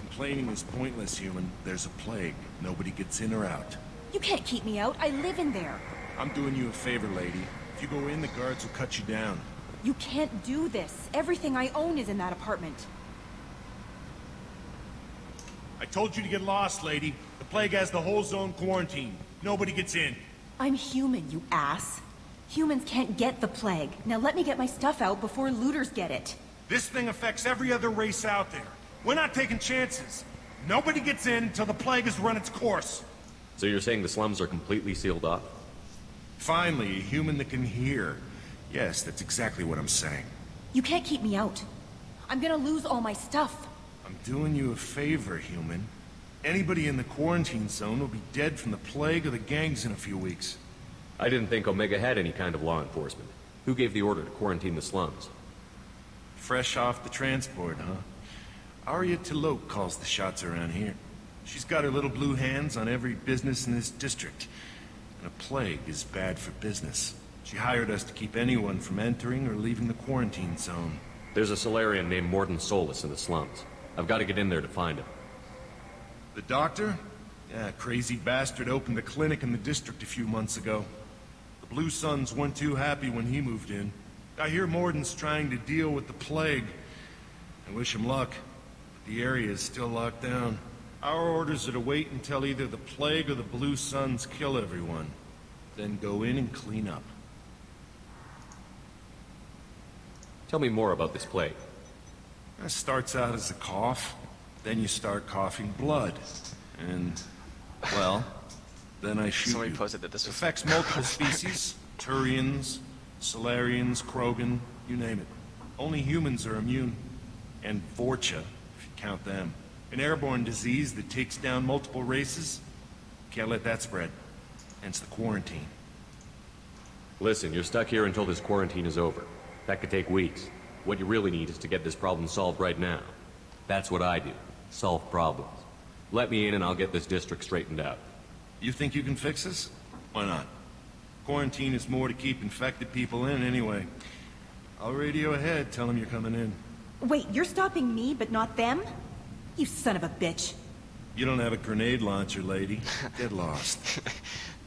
Complaining is pointless, human. There's a plague. Nobody gets in or out. You can't keep me out. I live in there. I'm doing you a favor, lady. If you go in, the guards will cut you down. You can't do this. Everything I own is in that apartment. I told you to get lost, lady. The plague has the whole zone quarantined. Nobody gets in. I'm human, you ass. Humans can't get the plague. Now let me get my stuff out before looters get it. This thing affects every other race out there. We're not taking chances. Nobody gets in until the plague has run its course. So you're saying the slums are completely sealed off? Finally, a human that can hear. Yes, that's exactly what I'm saying. You can't keep me out. I'm gonna lose all my stuff. I'm doing you a favor, human. Anybody in the quarantine zone will be dead from the plague or the gangs in a few weeks. I didn't think Omega had any kind of law enforcement. Who gave the order to quarantine the slums? Fresh off the transport, huh? Arya Tilok calls the shots around here. She's got her little blue hands on every business in this district. And a plague is bad for business. She hired us to keep anyone from entering or leaving the quarantine zone. There's a Solarian named Mordin Solus in the slums. I've got to get in there to find him. The doctor? Yeah, crazy bastard opened a clinic in the district a few months ago. The Blue Suns weren't too happy when he moved in. I hear Mordin's trying to deal with the plague. I wish him luck. The area is still locked down. Our orders are to wait until either the plague or the Blue Suns kill everyone. Then go in and clean up. Tell me more about this plague. It starts out as a cough, then you start coughing blood. And, well, then I shoot Somebody you. posted that this was Affects multiple species. Turians, Solarians, Krogan, you name it. Only humans are immune. And Vorcha, if you count them. An airborne disease that takes down multiple races? Can't let that spread. Hence the quarantine. Listen, you're stuck here until this quarantine is over. That could take weeks. What you really need is to get this problem solved right now. That's what I do. Solve problems. Let me in and I'll get this district straightened out. You think you can fix this? Why not? Quarantine is more to keep infected people in anyway. I'll radio ahead, tell them you're coming in. Wait, you're stopping me, but not them? You son of a bitch. You don't have a grenade launcher, lady. Get lost.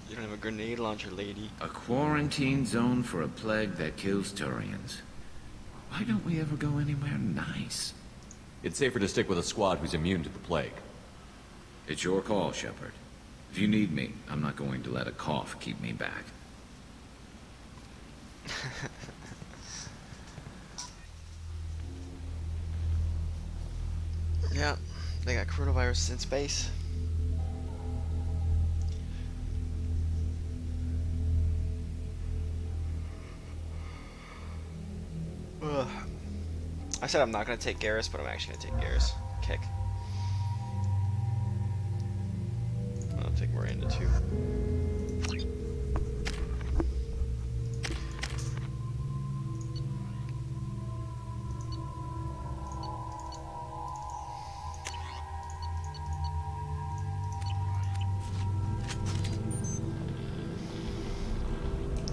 You don't have a grenade launcher, lady. A quarantine zone for a plague that kills Turians. Why don't we ever go anywhere nice? It's safer to stick with a squad who's immune to the plague. It's your call, Shepard. If you need me, I'm not going to let a cough keep me back. Yeah, they got coronavirus in space. Ugh. I said I'm not gonna take Garrus, but I'm actually gonna take Garrus. Kick. I'll take Miranda too.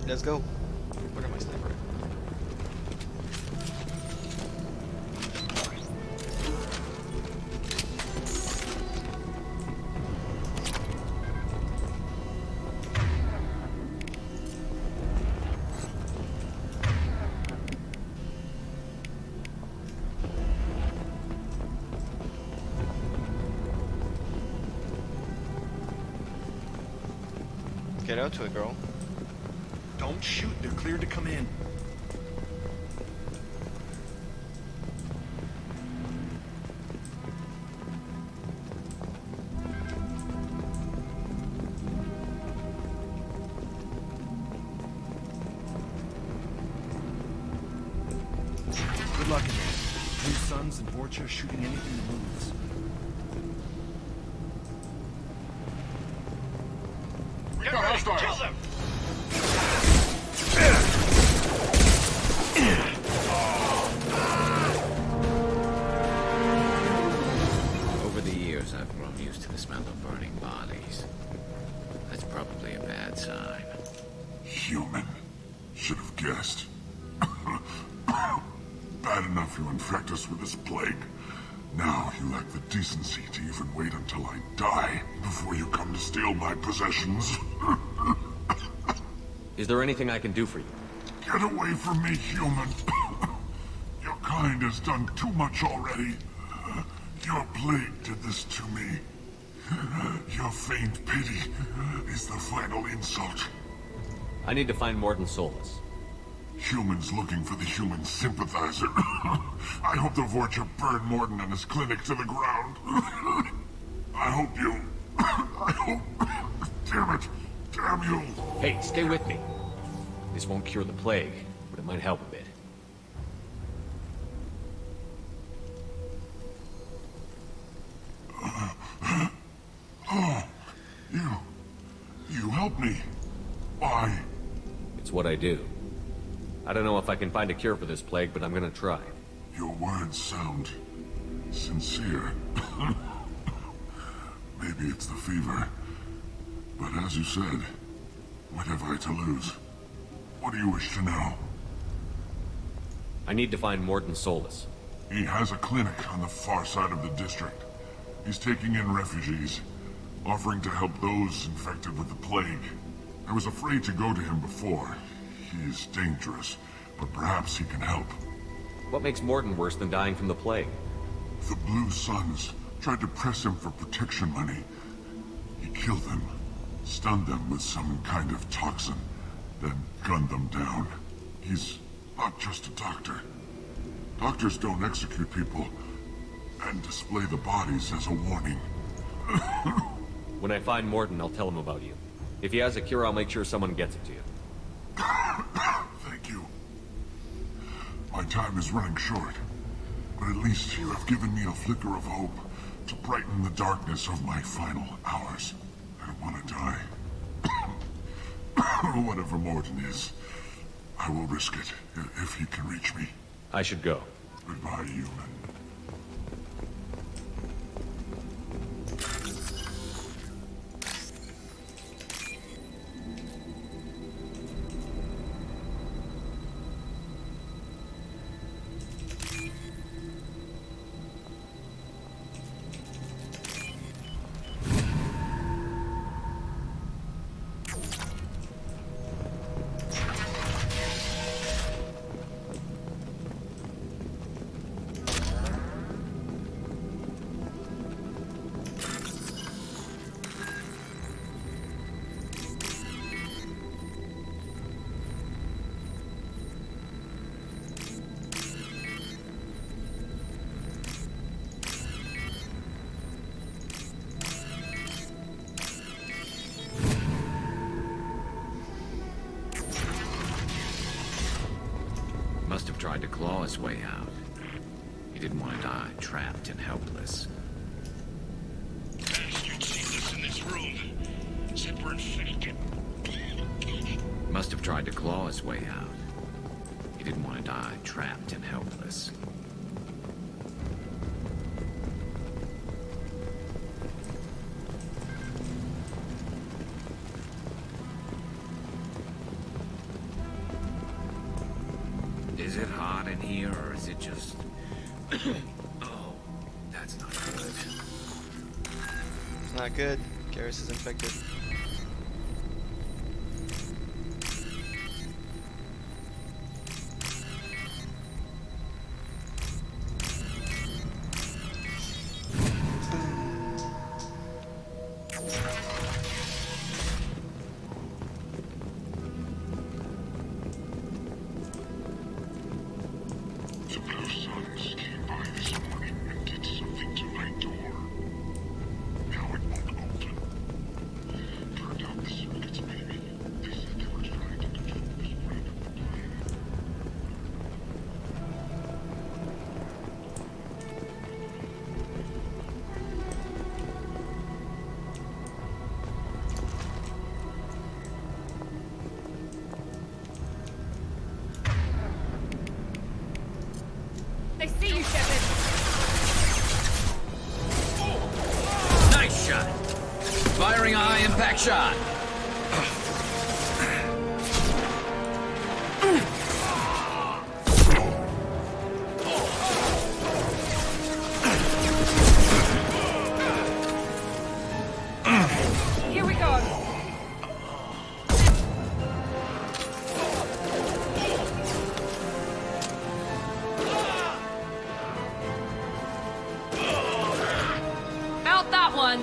Let's go. Where am I sniper? Get out to it, girl. Don't shoot, they're cleared to come in. Good luck in there. Blue Suns and Vorcha shooting anything that moves. We got hostiles! Kill them! Over the years, I've grown used to the smell of burning bodies. That's probably a bad sign. Human. Should have guessed. Bad enough you infect us with this plague. Now you lack the decency to even wait until I die before you come to steal my possessions. Is there anything I can do for you? Get away from me, human. Your kind has done too much already. Your plague did this to me. Your feigned pity is the final insult. I need to find Mordin Solus. Humans looking for the human sympathizer. I hope the Vorcha burn Mordin and his clinic to the ground. I hope you... I hope... Damn it. Damn you. Hey, stay with me. This won't cure the plague, but it might help a bit. Oh, you helped me. Why? It's what I do. I don't know if I can find a cure for this plague, but I'm gonna try. Your words sound sincere. Maybe it's the fever. But as you said, what have I to lose? What do you wish to know? I need to find Mordin Solus. He has a clinic on the far side of the district. He's taking in refugees, offering to help those infected with the plague. I was afraid to go to him before. He is dangerous, but perhaps he can help. What makes Mordin worse than dying from the plague? The Blue Suns tried to press him for protection money. He killed them, stunned them with some kind of toxin, then gunned them down. He's not just a doctor. Doctors don't execute people and display the bodies as a warning. When I find Mordin, I'll tell him about you. If he has a cure, I'll make sure someone gets it to you. Thank you. My time is running short, but at least you have given me a flicker of hope To brighten the darkness of my final hours. I don't want to die. Whatever Mordin is, I will risk it if he can reach me. I should go. Goodbye, human. Must have tried to claw his way out. He didn't want to die, trapped and helpless. Bastards see us in this room. Zipper infected. Must have tried to claw his way out. He didn't want to die, trapped and helpless. Is it hot in here, or is it just... Oh, that's not good. It's not good. Garrus is infected. They see you, Shepard. Nice shot! Firing a high-impact shot! Here we go. Out that one.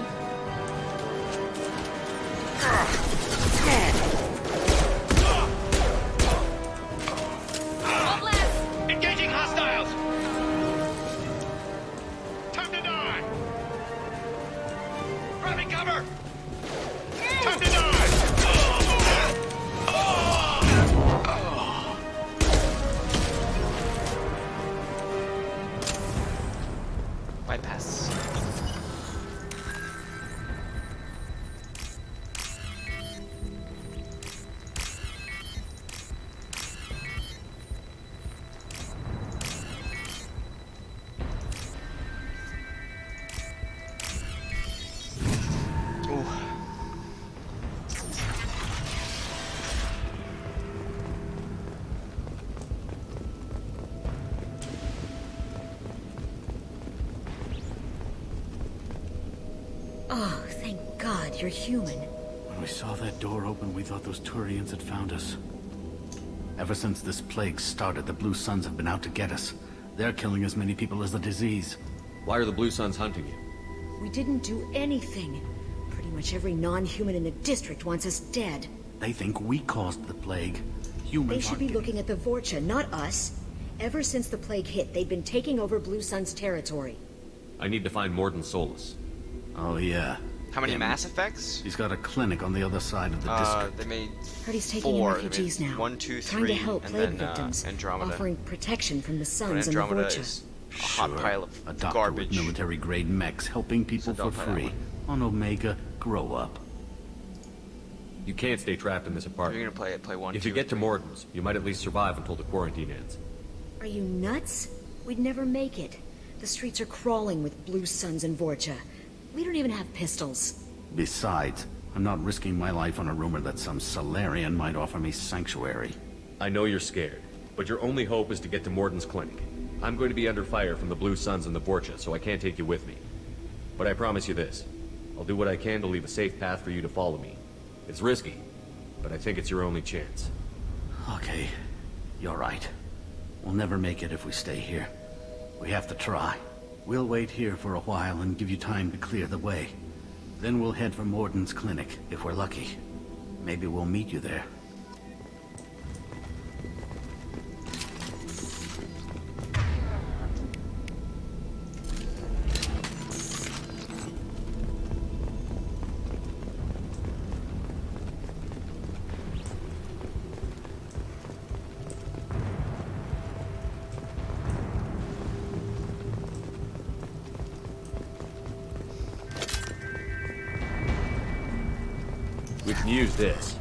One left. Engaging hostiles! Time to die! Grabbing cover! Time to die! Bypass. Ooh. Oh, thank God you're human. When we saw that door open, we thought those Turians had found us. Ever since this plague started, the Blue Suns have been out to get us. They're killing as many people as the disease. Why are the Blue Suns hunting you? We didn't do anything. Pretty much every non-human in the district wants us dead. They think we caused the plague. Humans They should aren't be getting- looking at the Vorcha, not us. Ever since the plague hit, they've been taking over Blue Sun's territory. I need to find Mordin Solus. Oh, yeah. How many Him. Mass Effects? He's got a clinic on the other side of the district. They made Heard he's taking in 4. They refugees made now. 1, 2, 3, Trying to help and plague then victims. Andromeda. Offering protection from the But Suns and the Andromeda Vorcha. is hot pile of a doctor garbage. with military-grade mechs helping people for don't buy that free. On Omega, grow up. You can't stay trapped in this apartment. You're gonna play one. If you get to Mordin's, you might at least survive until the quarantine ends. Are you nuts? We'd never make it. The streets are crawling with Blue Suns and Vorcha. We don't even have pistols. Besides, I'm not risking my life on a rumor that some Solarian might offer me sanctuary. I know you're scared, but your only hope is to get to Mordin's clinic. I'm going to be under fire from the Blue Suns and the Vorcha, so I can't take you with me. But I promise you this. I'll do what I can to leave a safe path for you to follow me. It's risky, but I think it's your only chance. Okay, you're right. We'll never make it if we stay here. We have to try. We'll wait here for a while and give you time to clear the way. Then we'll head for Mordin's clinic, if we're lucky. Maybe we'll meet you there. We can use this.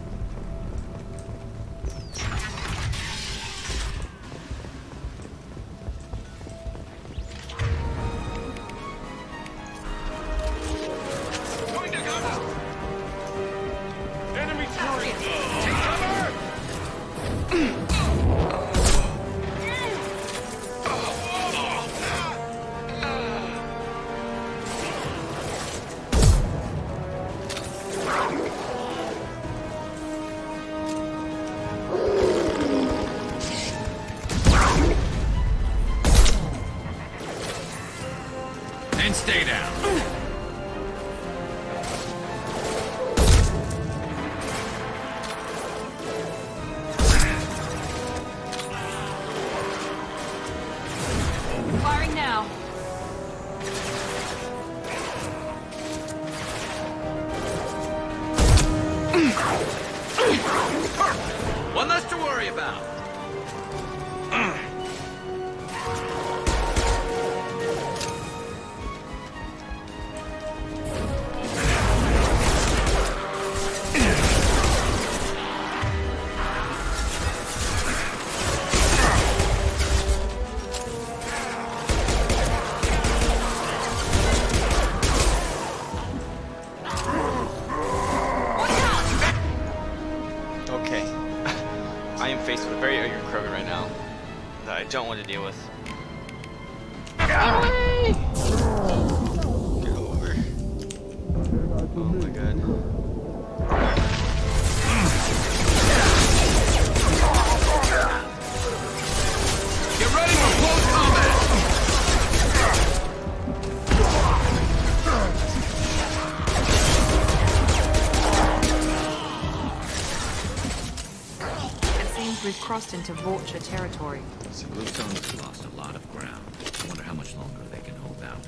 Going to cover! Enemy turret! Take cover! And stay down. Firing now. One less to worry about. Okay. I am faced with a very urgent Krogan right now that I don't want to deal with. Get over. Oh my god. Get ready for close combat! It seems we've crossed into Vorcha territory. The Blue Suns have lost a lot of ground. I wonder how much longer they can hold out.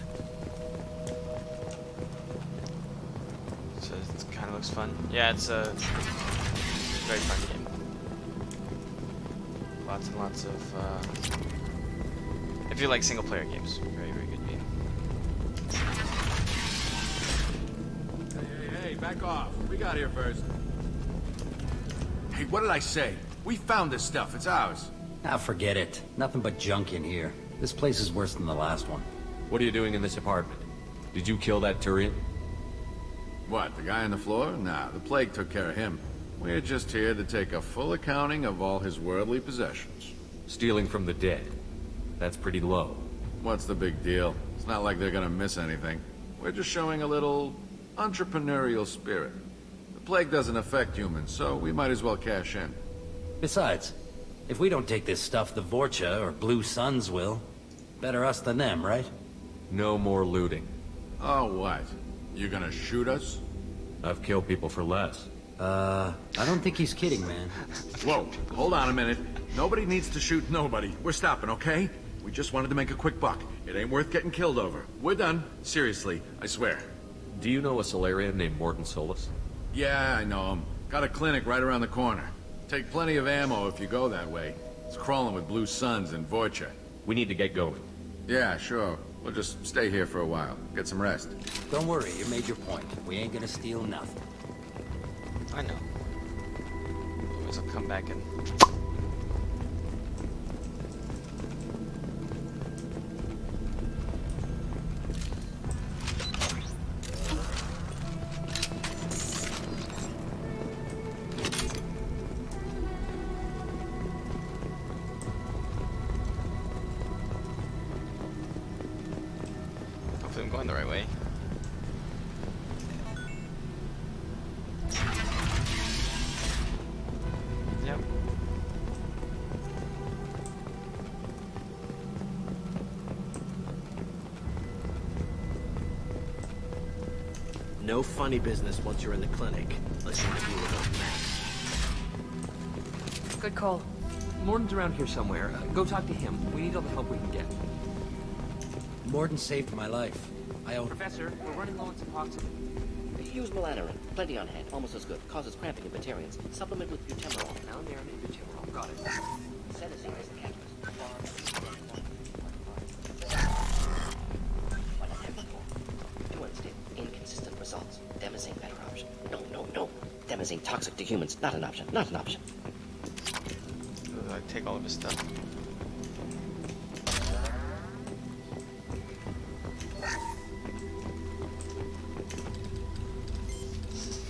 So it kind of looks fun. Yeah, it's a very fun game. Lots and lots of. If you like single player games, very very good game. Hey, back off. We got here first. Hey, what did I say? We found this stuff. It's ours. Ah, forget it. Nothing but junk in here. This place is worse than the last one. What are you doing in this apartment? Did you kill that Turian? What, the guy on the floor? Nah, the plague took care of him. We're just here to take a full accounting of all his worldly possessions. Stealing from the dead. That's pretty low. What's the big deal? It's not like they're gonna miss anything. We're just showing a little entrepreneurial spirit. The plague doesn't affect humans, so we might as well cash in. Besides, if we don't take this stuff, the Vorcha or Blue Suns will. Better us than them, right? No more looting. Oh, what? You gonna shoot us? I've killed people for less. I don't think he's kidding, man. Whoa, hold on a minute. Nobody needs to shoot nobody. We're stopping, okay? We just wanted to make a quick buck. It ain't worth getting killed over. We're done. Seriously, I swear. Do you know a Solarian named Mordin Solus? Yeah, I know him. Got a clinic right around the corner. Take plenty of ammo if you go that way. It's crawling with Blue Suns and Vorcha. We need to get going. Yeah, sure. We'll just stay here for a while. Get some rest. Don't worry, you made your point. We ain't gonna steal nothing. I know. Otherwise I'll come back and... Hopefully I'm going the right way. Yep. No funny business once you're in the clinic, unless you want to deal with a mess. Good call. Mordin's around here somewhere. Go talk to him. We need all the help we can get. Mordin saved my life. I owe... Professor, we're running low on Suboxone. Use melanorin. Plenty on hand. Almost as good. Causes cramping in Batarians. Supplement with butemerol. Melanorin and butemerol. Got it. Sedative is the catalyst. Too unstable. Inconsistent results. Demazine better option. No. Demazine toxic to humans. Not an option. Not an option. I take all of his stuff.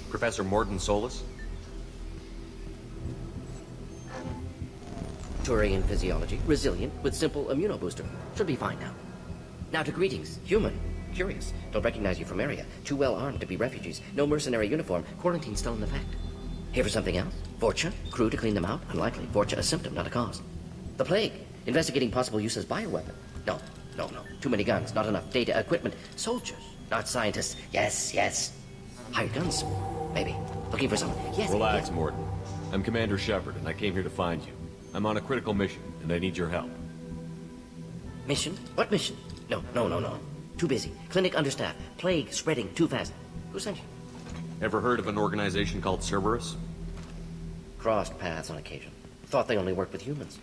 Professor Mordin Solus? Turian physiology. Resilient with simple immunobooster. Should be fine now. Now to greetings. Human. Curious. Don't recognize you from area. Too well armed to be refugees. No mercenary uniform. Quarantine still in effect. Here for something else? Vorcha? Crew to clean them out? Unlikely. Vorcha a symptom, not a cause. The plague. Investigating possible use as bioweapon. No. Too many guns, not enough data, equipment. Soldiers, not scientists. Yes. Hired guns, maybe. Looking for someone. Yes. Relax, Mordin. I'm Commander Shepard, and I came here to find you. I'm on a critical mission, and I need your help. Mission? What mission? No. Too busy. Clinic understaffed. Plague spreading too fast. Who sent you? Ever heard of an organization called Cerberus? Crossed paths on occasion. Thought they only worked with humans.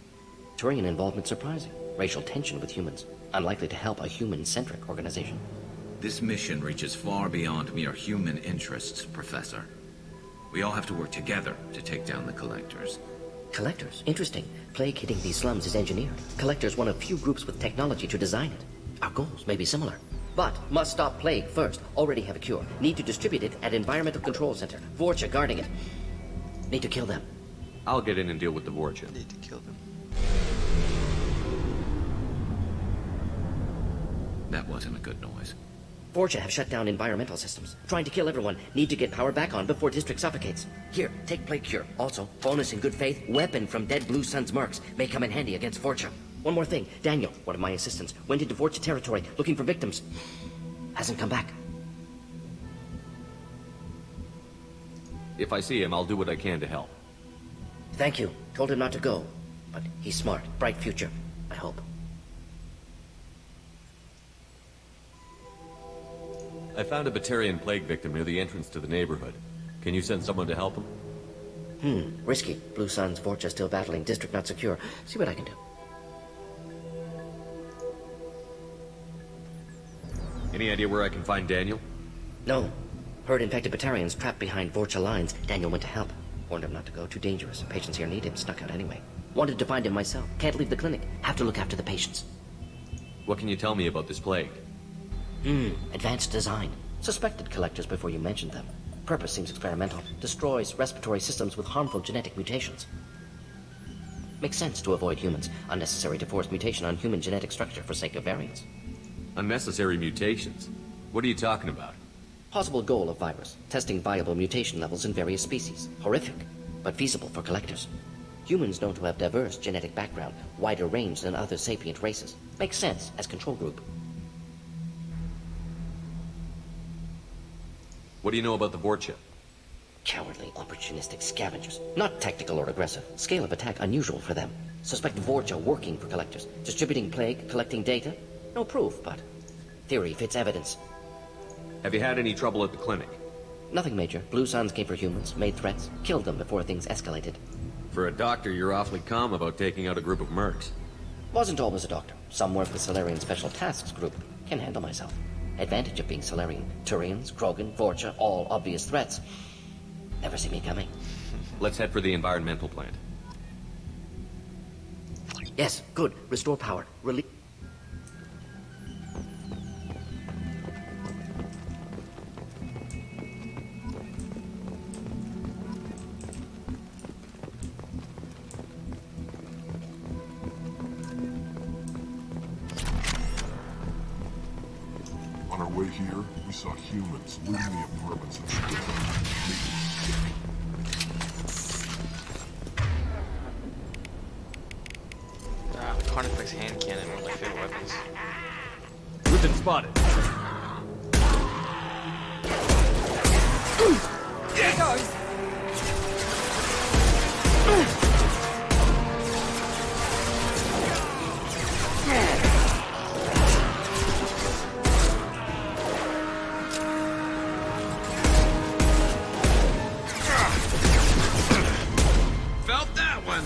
Turian involvement surprising. Racial tension with humans. Unlikely to help a human-centric organization. This mission reaches far beyond mere human interests, Professor. We all have to work together to take down the Collectors. Collectors? Interesting. Plague hitting these slums is engineered. Collectors one of few groups with technology to design it. Our goals may be similar. But must stop plague first. Already have a cure. Need to distribute it at Environmental Control Center. Vorcha guarding it. Need to kill them. I'll get in and deal with the Vorcha. Need to kill them. That wasn't a good noise. Vorcha have shut down environmental systems. Trying to kill everyone. Need to get power back on before district suffocates. Here, take plague cure. Also, bonus in good faith, weapon from dead Blue Sun's mercs. May come in handy against Vorcha. One more thing. Daniel, one of my assistants, went into Vorcha territory looking for victims. Hasn't come back. If I see him, I'll do what I can to help. Thank you. Told him not to go. But he's smart. Bright future. I hope. I found a Batarian plague victim near the entrance to the neighborhood. Can you send someone to help him? Risky. Blue Sun's Vorcha still battling. District not secure. See what I can do. Any idea where I can find Daniel? No. Heard infected Batarians trapped behind Vorcha lines. Daniel went to help. Warned him not to go. Too dangerous. Patients here need him. Snuck out anyway. Wanted to find him myself. Can't leave the clinic. Have to look after the patients. What can you tell me about this plague? Advanced design. Suspected Collectors before you mentioned them. Purpose seems experimental. Destroys respiratory systems with harmful genetic mutations. Makes sense to avoid humans. Unnecessary to force mutation on human genetic structure for sake of variants. Unnecessary mutations? What are you talking about? Possible goal of virus. Testing viable mutation levels in various species. Horrific, but feasible for Collectors. Humans known to have diverse genetic background, wider range than other sapient races. Makes sense as control group. What do you know about the Vorcha? Cowardly, opportunistic scavengers. Not tactical or aggressive. Scale of attack unusual for them. Suspect Vorcha working for Collectors. Distributing plague, collecting data. No proof, but theory fits evidence. Have you had any trouble at the clinic? Nothing major. Blue Suns came for humans, made threats, killed them before things escalated. For a doctor, you're awfully calm about taking out a group of mercs. Wasn't always a doctor. Some work with Solarian Special Tasks Group. Can handle myself. Advantage of being Solarian. Turians, Krogan, Vorcha, all obvious threats. Never see me coming. Let's head for the environmental plant. Yes, good. Restore power. Release. On our way here, we saw humans looting the apartments and stripping them. Carnifex hand cannon, one of my favorite weapons. We've been spotted. Here goes. Felt that one.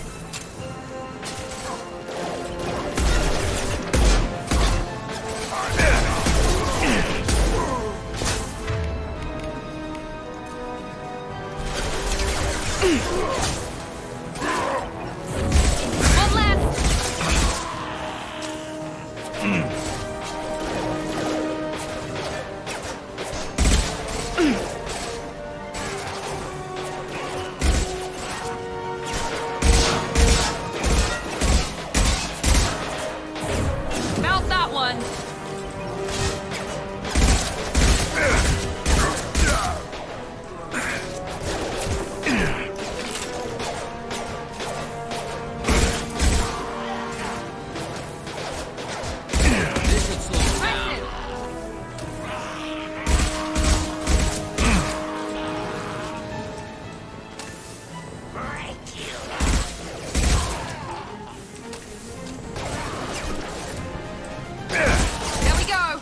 One left. Felt that one. This should slow him down. There we go.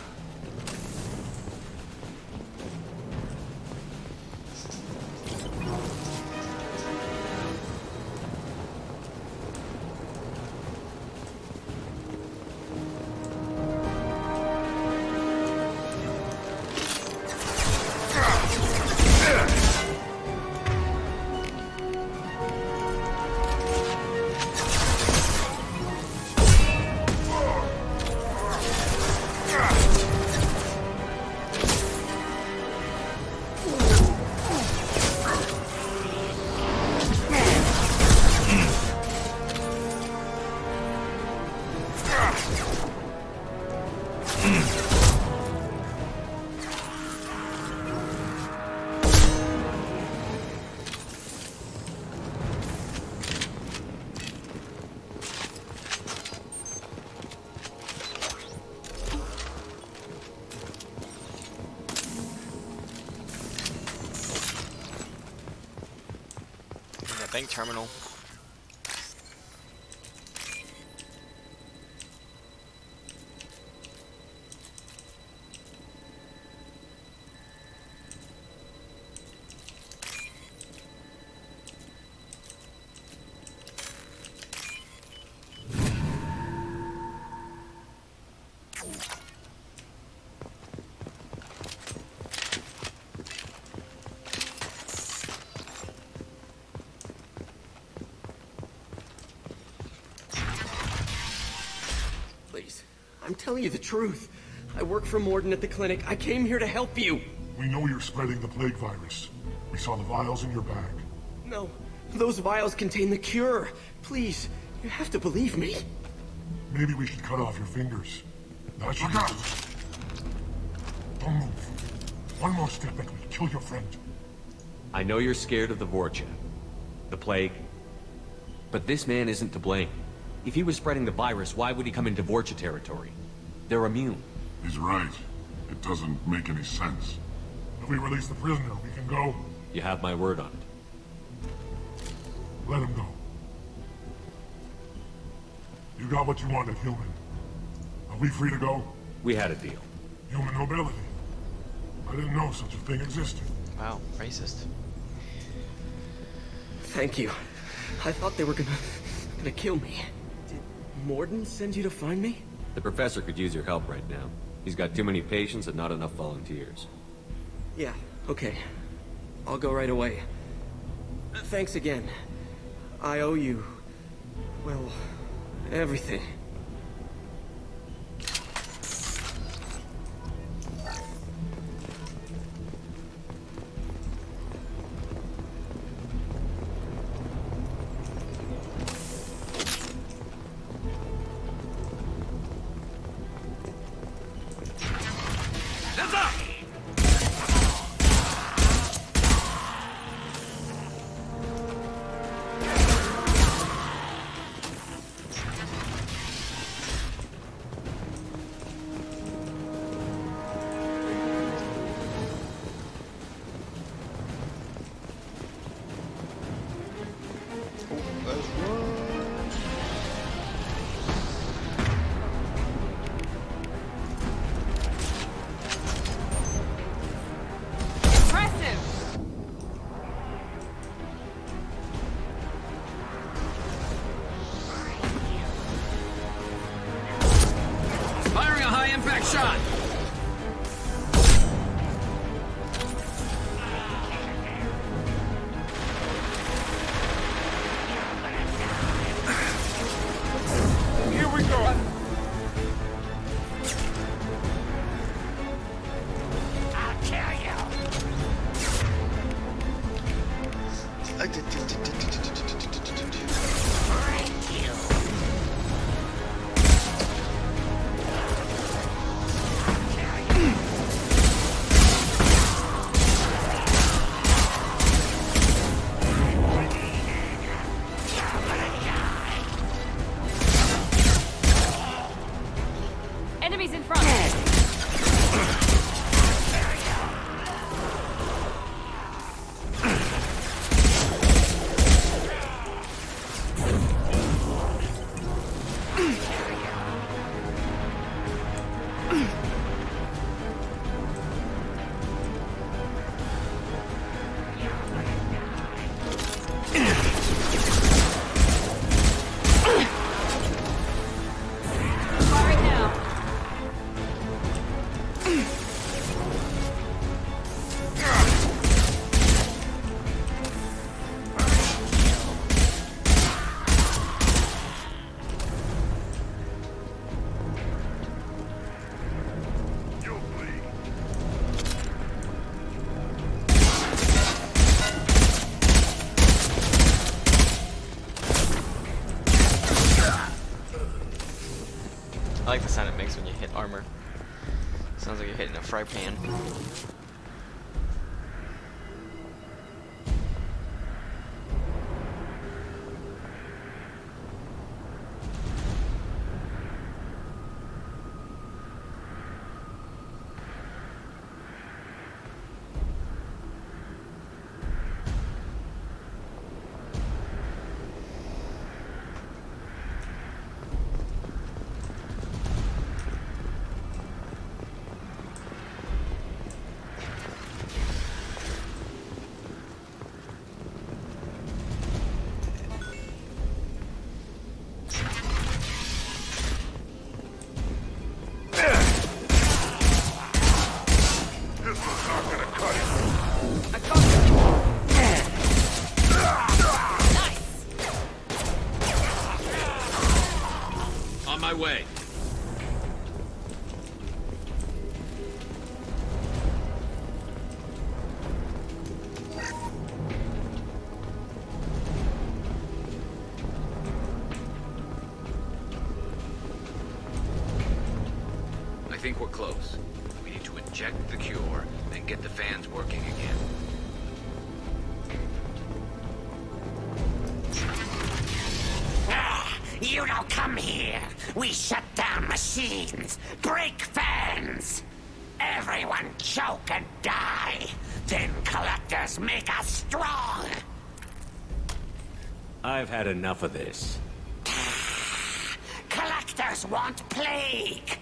That bank terminal. Please, I'm telling you the truth. I work for Mordin at the clinic. I came here to help you. We know you're spreading the plague virus. We saw the vials in your bag. No, those vials contain the cure. Please, you have to believe me. Maybe we should cut off your fingers. That should Don't move. One more step and we'll kill your friend. I know you're scared of the Vorcha, the plague, but this man isn't to blame. If he was spreading the virus, why would he come into Vorcha territory? They're immune. He's right. It doesn't make any sense. If we release the prisoner, we can go. You have my word on it. Let him go. You got what you wanted, human. Are we free to go? We had a deal. Human nobility. I didn't know such a thing existed. Wow, racist. Thank you. I thought they were gonna kill me. Mordin sends you to find me? The professor could use your help right now. He's got too many patients and not enough volunteers. Yeah, okay. I'll go right away. Thanks again. I owe you... well, everything. Firing a high-impact shot! Here we go! I'll kill you! Break you! Enemies in front. Firing now. I like the sound it makes when you hit armor. Sounds like you're hitting a fry pan. On my way. I think we're close. We need to inject the cure, then get the fans working again. You don't come here. We shut down machines, break fans. Everyone choke and die. Then collectors make us strong. I've had enough of this. Collectors want plague.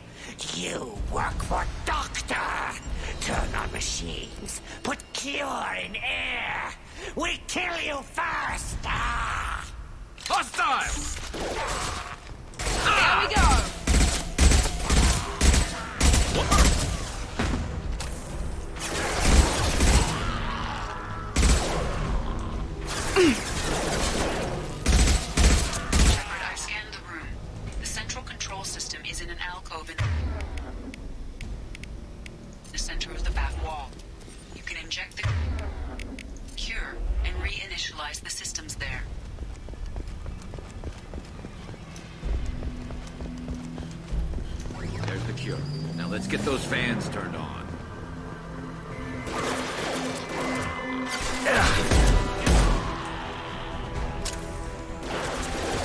You work for Doctor. Turn on machines. Put cure in air. We kill you first. Hostile! get those fans turned on.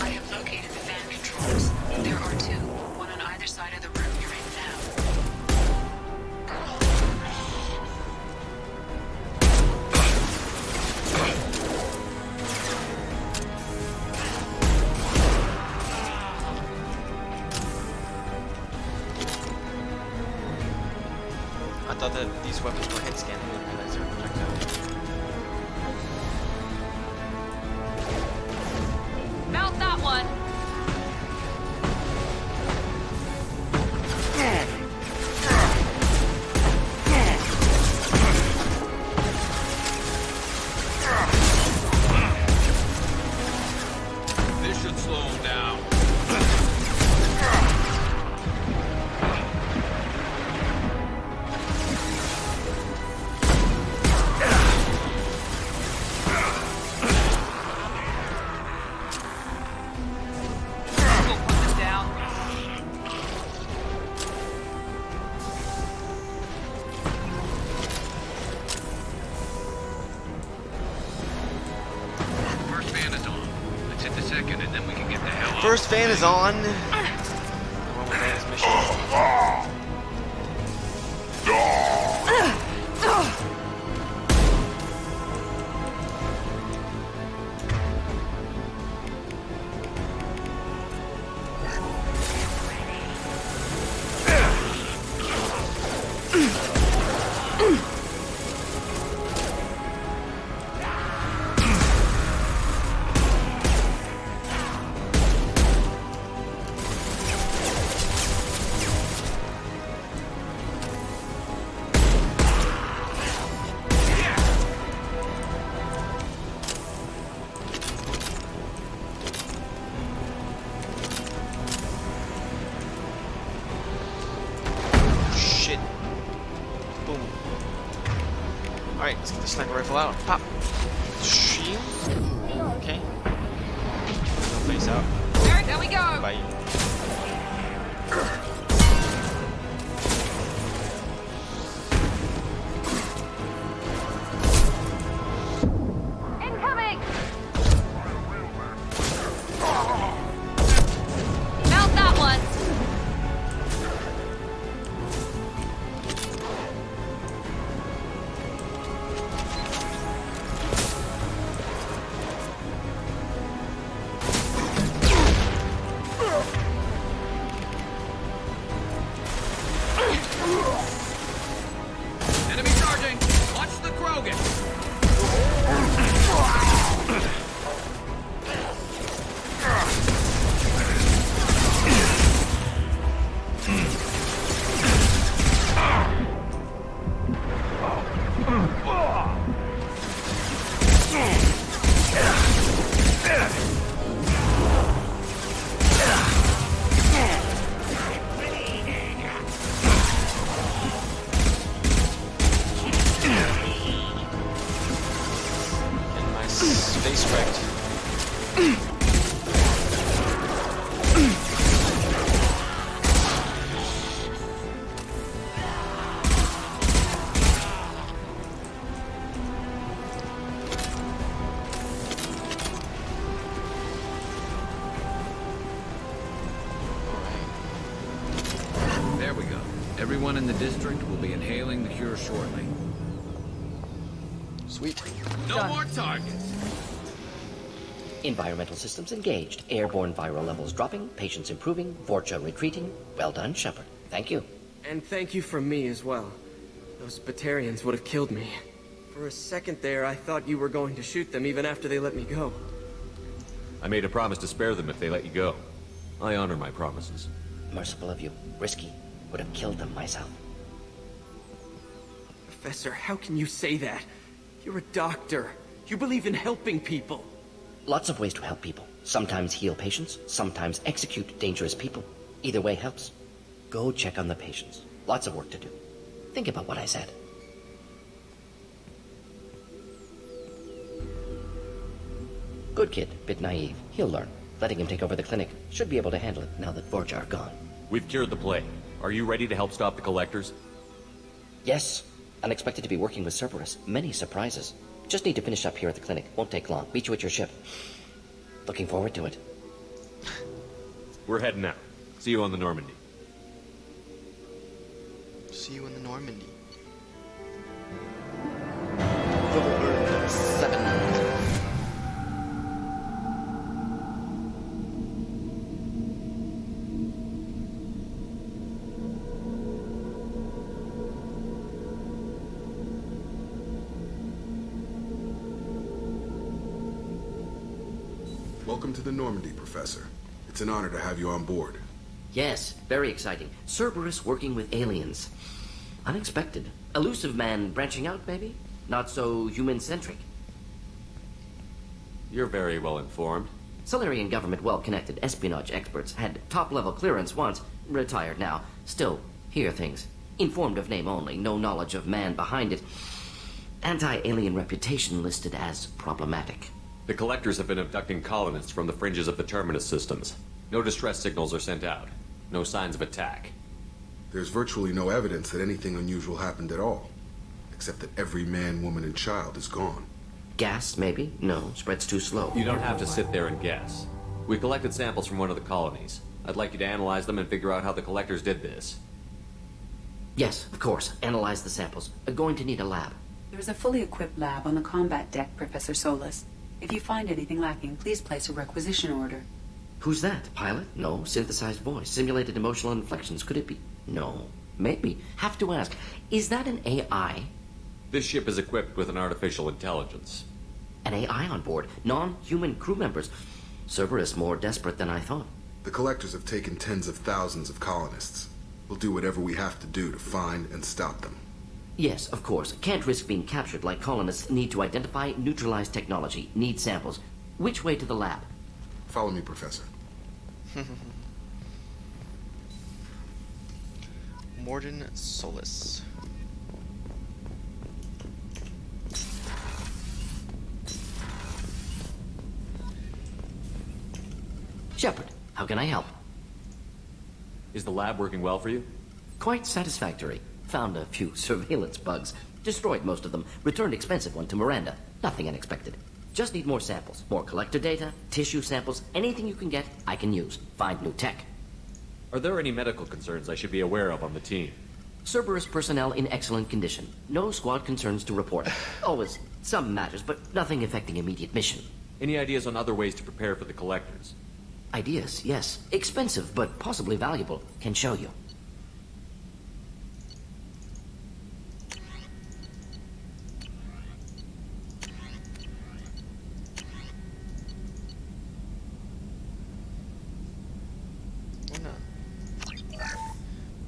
I have located the fan controls. There are two, one on either side of the room you're in I thought that these weapons were head scanning and realized they were projectiles. Mount that one. This should slow him down. We'll put them down. First fan is on. Let's hit the second, and then we can get the hell out. First fan is on. The one with Anna's mission. Shit. Boom. Alright, let's get the sniper rifle out. Pop. Shield. Okay. No face out. Alright, there we go. Bye. Incoming. Mount that one. Enemy charging! Watch the Krogan! Getting my face wrecked. There we go. Everyone in the district will be inhaling the cure shortly. Sweet. No more targets! Environmental systems engaged. Airborne viral levels dropping. Patients improving. Vorcha retreating. Well done, Shepard. Thank you. And thank you from me as well. Those Batarians would have killed me. For a second there, I thought you were going to shoot them even after they let me go. I made a promise to spare them if they let you go. I honor my promises. Merciful of you. Risky. Would have killed them myself. Professor, how can you say that? You're a doctor. You believe in helping people. Lots of ways to help people. Sometimes heal patients, sometimes execute dangerous people. Either way helps. Go check on the patients. Lots of work to do. Think about what I said. Good kid, bit naive. He'll learn. Letting him take over the clinic. Should be able to handle it now that Vorcha are gone. We've cured the plague. are you ready to help stop the Collectors? Yes. I'm expected to be working with Cerberus. Many surprises. Just need to finish up here at the clinic. Won't take long. Meet you at your ship. Looking forward to it. We're heading out. See you on the Normandy. See you in the Normandy. 7. Welcome to the Normandy, Professor. It's an honor to have you on board. Yes, very exciting. Cerberus working with aliens. Unexpected. Elusive man branching out, maybe? Not so human-centric. You're very well informed. Solarian government well-connected espionage experts had top-level clearance once, retired now. Still, hear things. Informed of name only, no knowledge of man behind it. Anti-alien reputation listed as problematic. The Collectors have been abducting colonists from the fringes of the Terminus systems. No distress signals are sent out. No signs of attack. There's virtually no evidence that anything unusual happened at all. Except that every man, woman, and child is gone. Gas, maybe? No, spreads too slow. You don't have to sit there and guess. We collected samples from one of the colonies. I'd like you to analyze them and figure out how the Collectors did this. Yes, of course. Analyze the samples. Going to need a lab. There's a fully equipped lab on the combat deck, Professor Solus. If you find anything lacking, please place a requisition order. Who's that? Pilot? No. Synthesized voice. Simulated emotional inflections. Could it be? No. Maybe. Have to ask. Is that an AI? This ship is equipped with an artificial intelligence. An AI on board? Non-human crew members? Cerberus more desperate than I thought. The Collectors have taken tens of thousands of colonists. We'll do whatever we have to do to find and stop them. Yes, of course. Can't risk being captured like colonists. Need to identify, neutralize technology. Need samples. Which way to the lab? Follow me, Professor. Mordin Solus. Shepard, how can I help? Is the lab working well for you? Quite satisfactory. Found a few surveillance bugs. Destroyed most of them. Returned expensive one to Miranda. Nothing unexpected. Just need more samples. More collector data, tissue samples, anything you can get, I can use. Find new tech. Are there any medical concerns I should be aware of on the team? Cerberus personnel in excellent condition. No squad concerns to report. Always some matters, but nothing affecting immediate mission. Any ideas on other ways to prepare for the Collectors? Ideas, yes. Expensive, but possibly valuable. Can show you.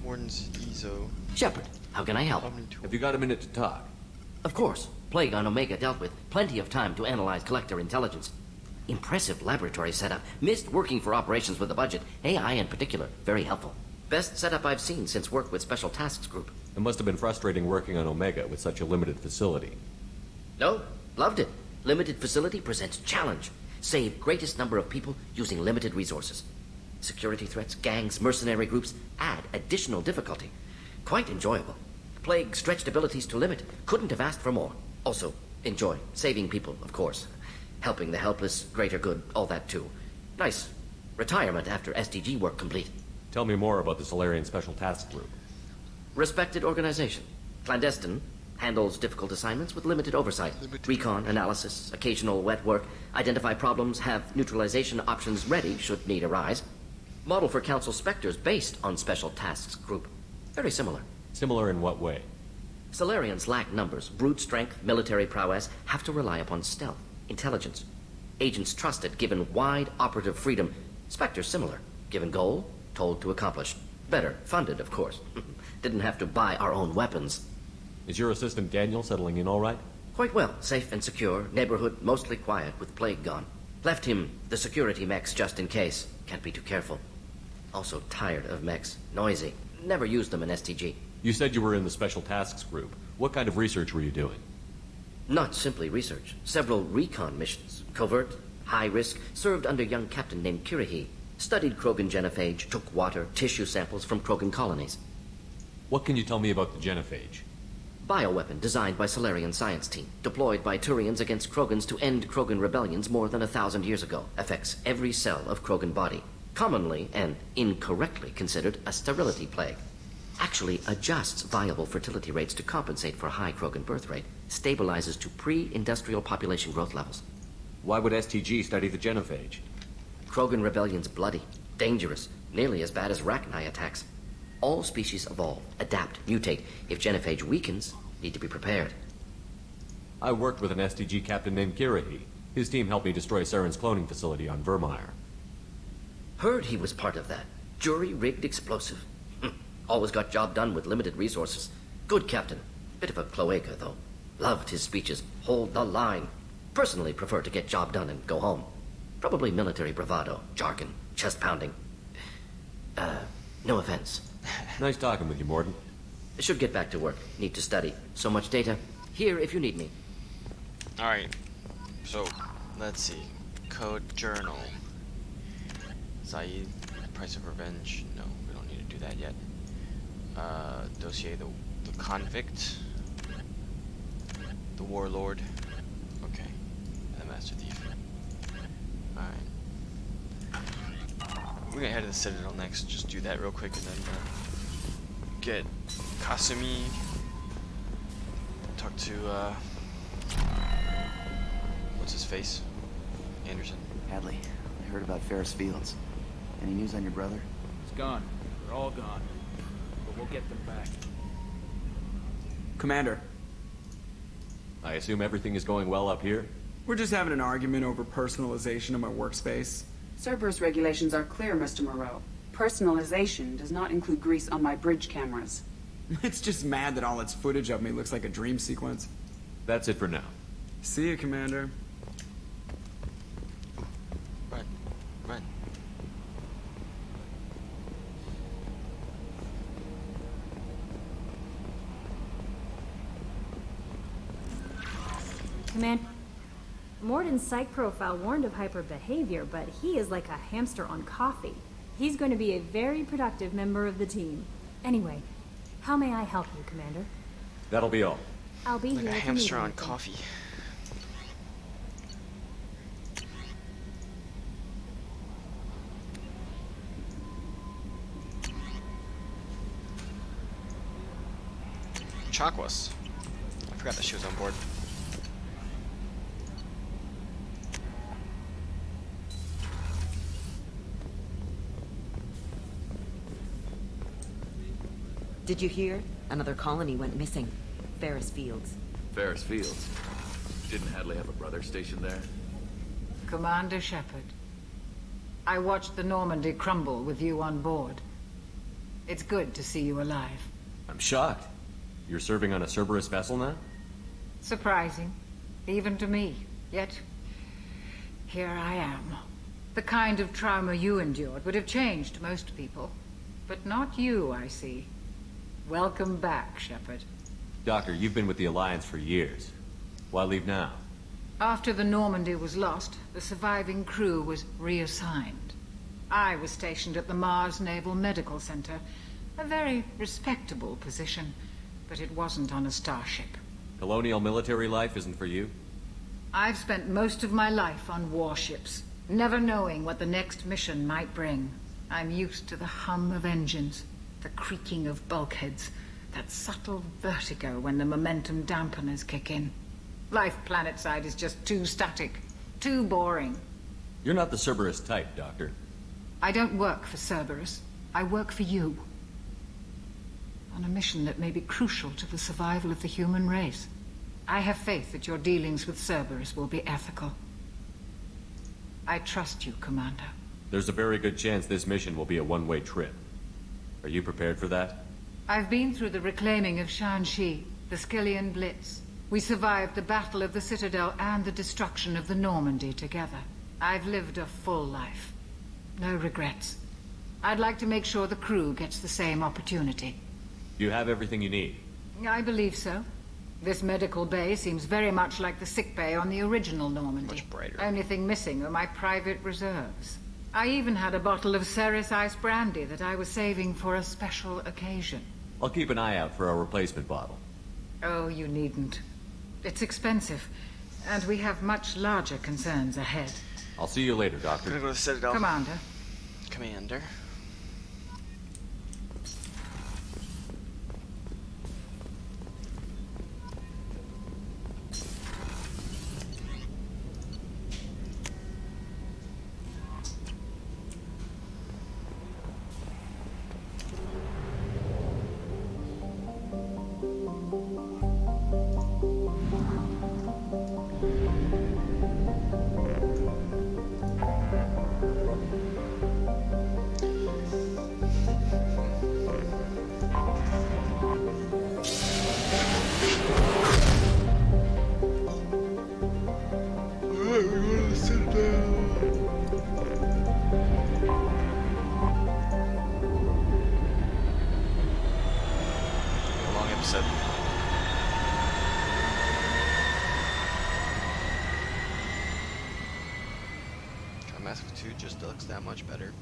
Mordin's EZO. Shepard, how can I help? Have you got a minute to talk? Of course. Plague on Omega dealt with. Plenty of time to analyze collector intelligence. Impressive laboratory setup. Missed working for operations with a budget. AI in particular. Very helpful. Best setup I've seen since work with Special Tasks Group. It must have been frustrating working on Omega with such a limited facility. No, loved it. Limited facility presents challenge. Save greatest number of people using limited resources. Security threats, gangs, mercenary groups add additional difficulty. Quite enjoyable. Plague stretched abilities to limit. Couldn't have asked for more. Also, enjoy. Saving people, of course. Helping the helpless, greater good, all that too. Nice. Retirement after SDG work complete. Tell me more about the Solarian Special Task Group. Respected organization. Clandestine. Handles difficult assignments with limited oversight. Recon, analysis, occasional wet work. Identify problems, have neutralization options ready should need arise. Model for Council Spectres based on Special Tasks Group. Very similar. Similar in what way? Solarians lack numbers, brute strength, military prowess, have to rely upon stealth, intelligence. Agents trusted, given wide operative freedom. Spectres similar, given goal, told to accomplish. Better, funded, of course. Didn't have to buy our own weapons. Is your assistant Daniel settling in all right? Quite well, safe and secure, neighborhood mostly quiet with plague gone. Left him the security mechs just in case. Can't be too careful. Also tired of mechs. Noisy. Never used them in STG. You said you were in the Special Tasks Group. What kind of research were you doing? Not simply research. Several recon missions. Covert, high risk, served under young captain named Kirihi. Studied Krogan genophage, took water, tissue samples from Krogan colonies. What can you tell me about the genophage? Bioweapon designed by Solarian science team, deployed by Turians against Krogans to end Krogan rebellions more than 1,000 years ago. Affects every cell of Krogan body. Commonly and incorrectly considered a sterility plague. Actually adjusts viable fertility rates to compensate for high Krogan birth rate. Stabilizes to pre-industrial population growth levels. Why would STG study the genophage? Krogan rebellion's bloody, dangerous, nearly as bad as Rachni attacks. All species evolve, adapt, mutate. If genophage weakens, need to be prepared. I worked with an STG captain named Kirahi. His team helped me destroy Saren's cloning facility on Vermeer. Heard he was part of that. Jury-rigged explosive. Always got job done with limited resources. Good captain. Bit of a cloaca, though. Loved his speeches. Hold the line. Personally prefer to get job done and go home. Probably military bravado, jargon, chest pounding. No offense. Nice talking with you, Mordin. Should get back to work. Need to study. So much data. Here if you need me. Alright. So, let's see. Code journal. Zaid, price of revenge. No, we don't need to do that yet. Dossier, the convict. The warlord. Okay. And the master thief. Alright. We're gonna head to the Citadel next. Just do that real quick and then get Kasumi. Talk to what's his face? Anderson. Hadley, I heard about Ferris Fields. Any news on your brother? He's gone. They're all gone. But we'll get them back. Commander. I assume everything is going well up here? We're just having an argument over personalization of my workspace. Cerberus regulations are clear, Mr. Moreau. Personalization does not include grease on my bridge cameras. It's just mad that all its footage of me looks like a dream sequence. That's it for now. See you, Commander. Run. Run. Command. Mordin's psych profile warned of hyper behavior, but he is like a hamster on coffee. He's going to be a very productive member of the team. Anyway, how may I help you, Commander? That'll be all. I'll be Like here a if you hamster need on anything. coffee. Chakwas. I forgot that she was on board. Did you hear? Another colony went missing. Ferris Fields. Ferris Fields. Didn't Hadley have a brother stationed there? Commander Shepard, I watched the Normandy crumble with you on board. It's good to see you alive. I'm shocked. You're serving on a Cerberus vessel now? Surprising, even to me. Yet, here I am. The kind of trauma you endured would have changed most people. But not you, I see. Welcome back, Shepard. Doctor, you've been with the Alliance for years. Why leave now? After the Normandy was lost, the surviving crew was reassigned. I was stationed at the Mars Naval Medical Center, a very respectable position, but it wasn't on a starship. Colonial military life isn't for you? I've spent most of my life on warships, never knowing what the next mission might bring. I'm used to the hum of engines, the creaking of bulkheads, that subtle vertigo when the momentum dampeners kick in. Life planetside is just too static, too boring. You're not the Cerberus type, Doctor. I don't work for Cerberus. I work for you. On a mission that may be crucial to the survival of the human race. I have faith that your dealings with Cerberus will be ethical. I trust you, Commander. There's a very good chance this mission will be a one-way trip. Are you prepared for that? I've been through the reclaiming of Shanxi, the Skillian Blitz. We survived the Battle of the Citadel and the destruction of the Normandy together. I've lived a full life. No regrets. I'd like to make sure the crew gets the same opportunity. You have everything you need. I believe so. This medical bay seems very much like the sick bay on the original Normandy. Much brighter. Only thing missing are my private reserves. I even had a bottle of Ceres Ice brandy that I was saving for a special occasion. I'll keep an eye out for a replacement bottle. Oh, you needn't. It's expensive, and we have much larger concerns ahead. I'll see you later, Doctor. Gonna go to the Citadel. Commander. Commander. Long episode. Mask 2 just looks that much better.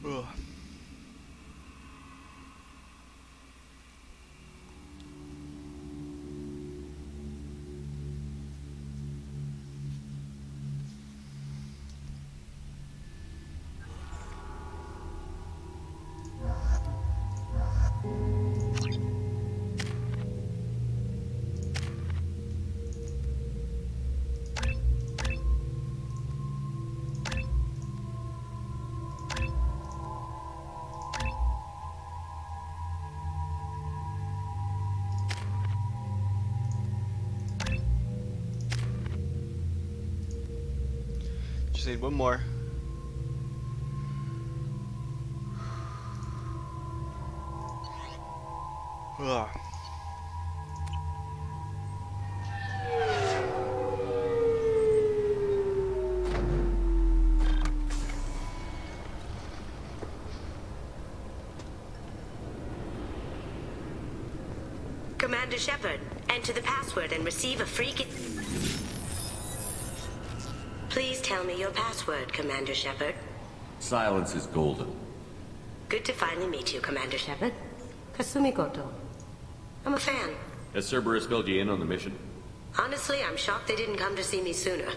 Ugh. Just need one more. Ugh. Commander Shepard, enter the password and receive a free gift. Please tell me your password, Commander Shepard. Silence is golden. Good to finally meet you, Commander Shepard. Kasumi Goto. I'm a fan. Has Cerberus filled you in on the mission? Honestly, I'm shocked they didn't come to see me sooner.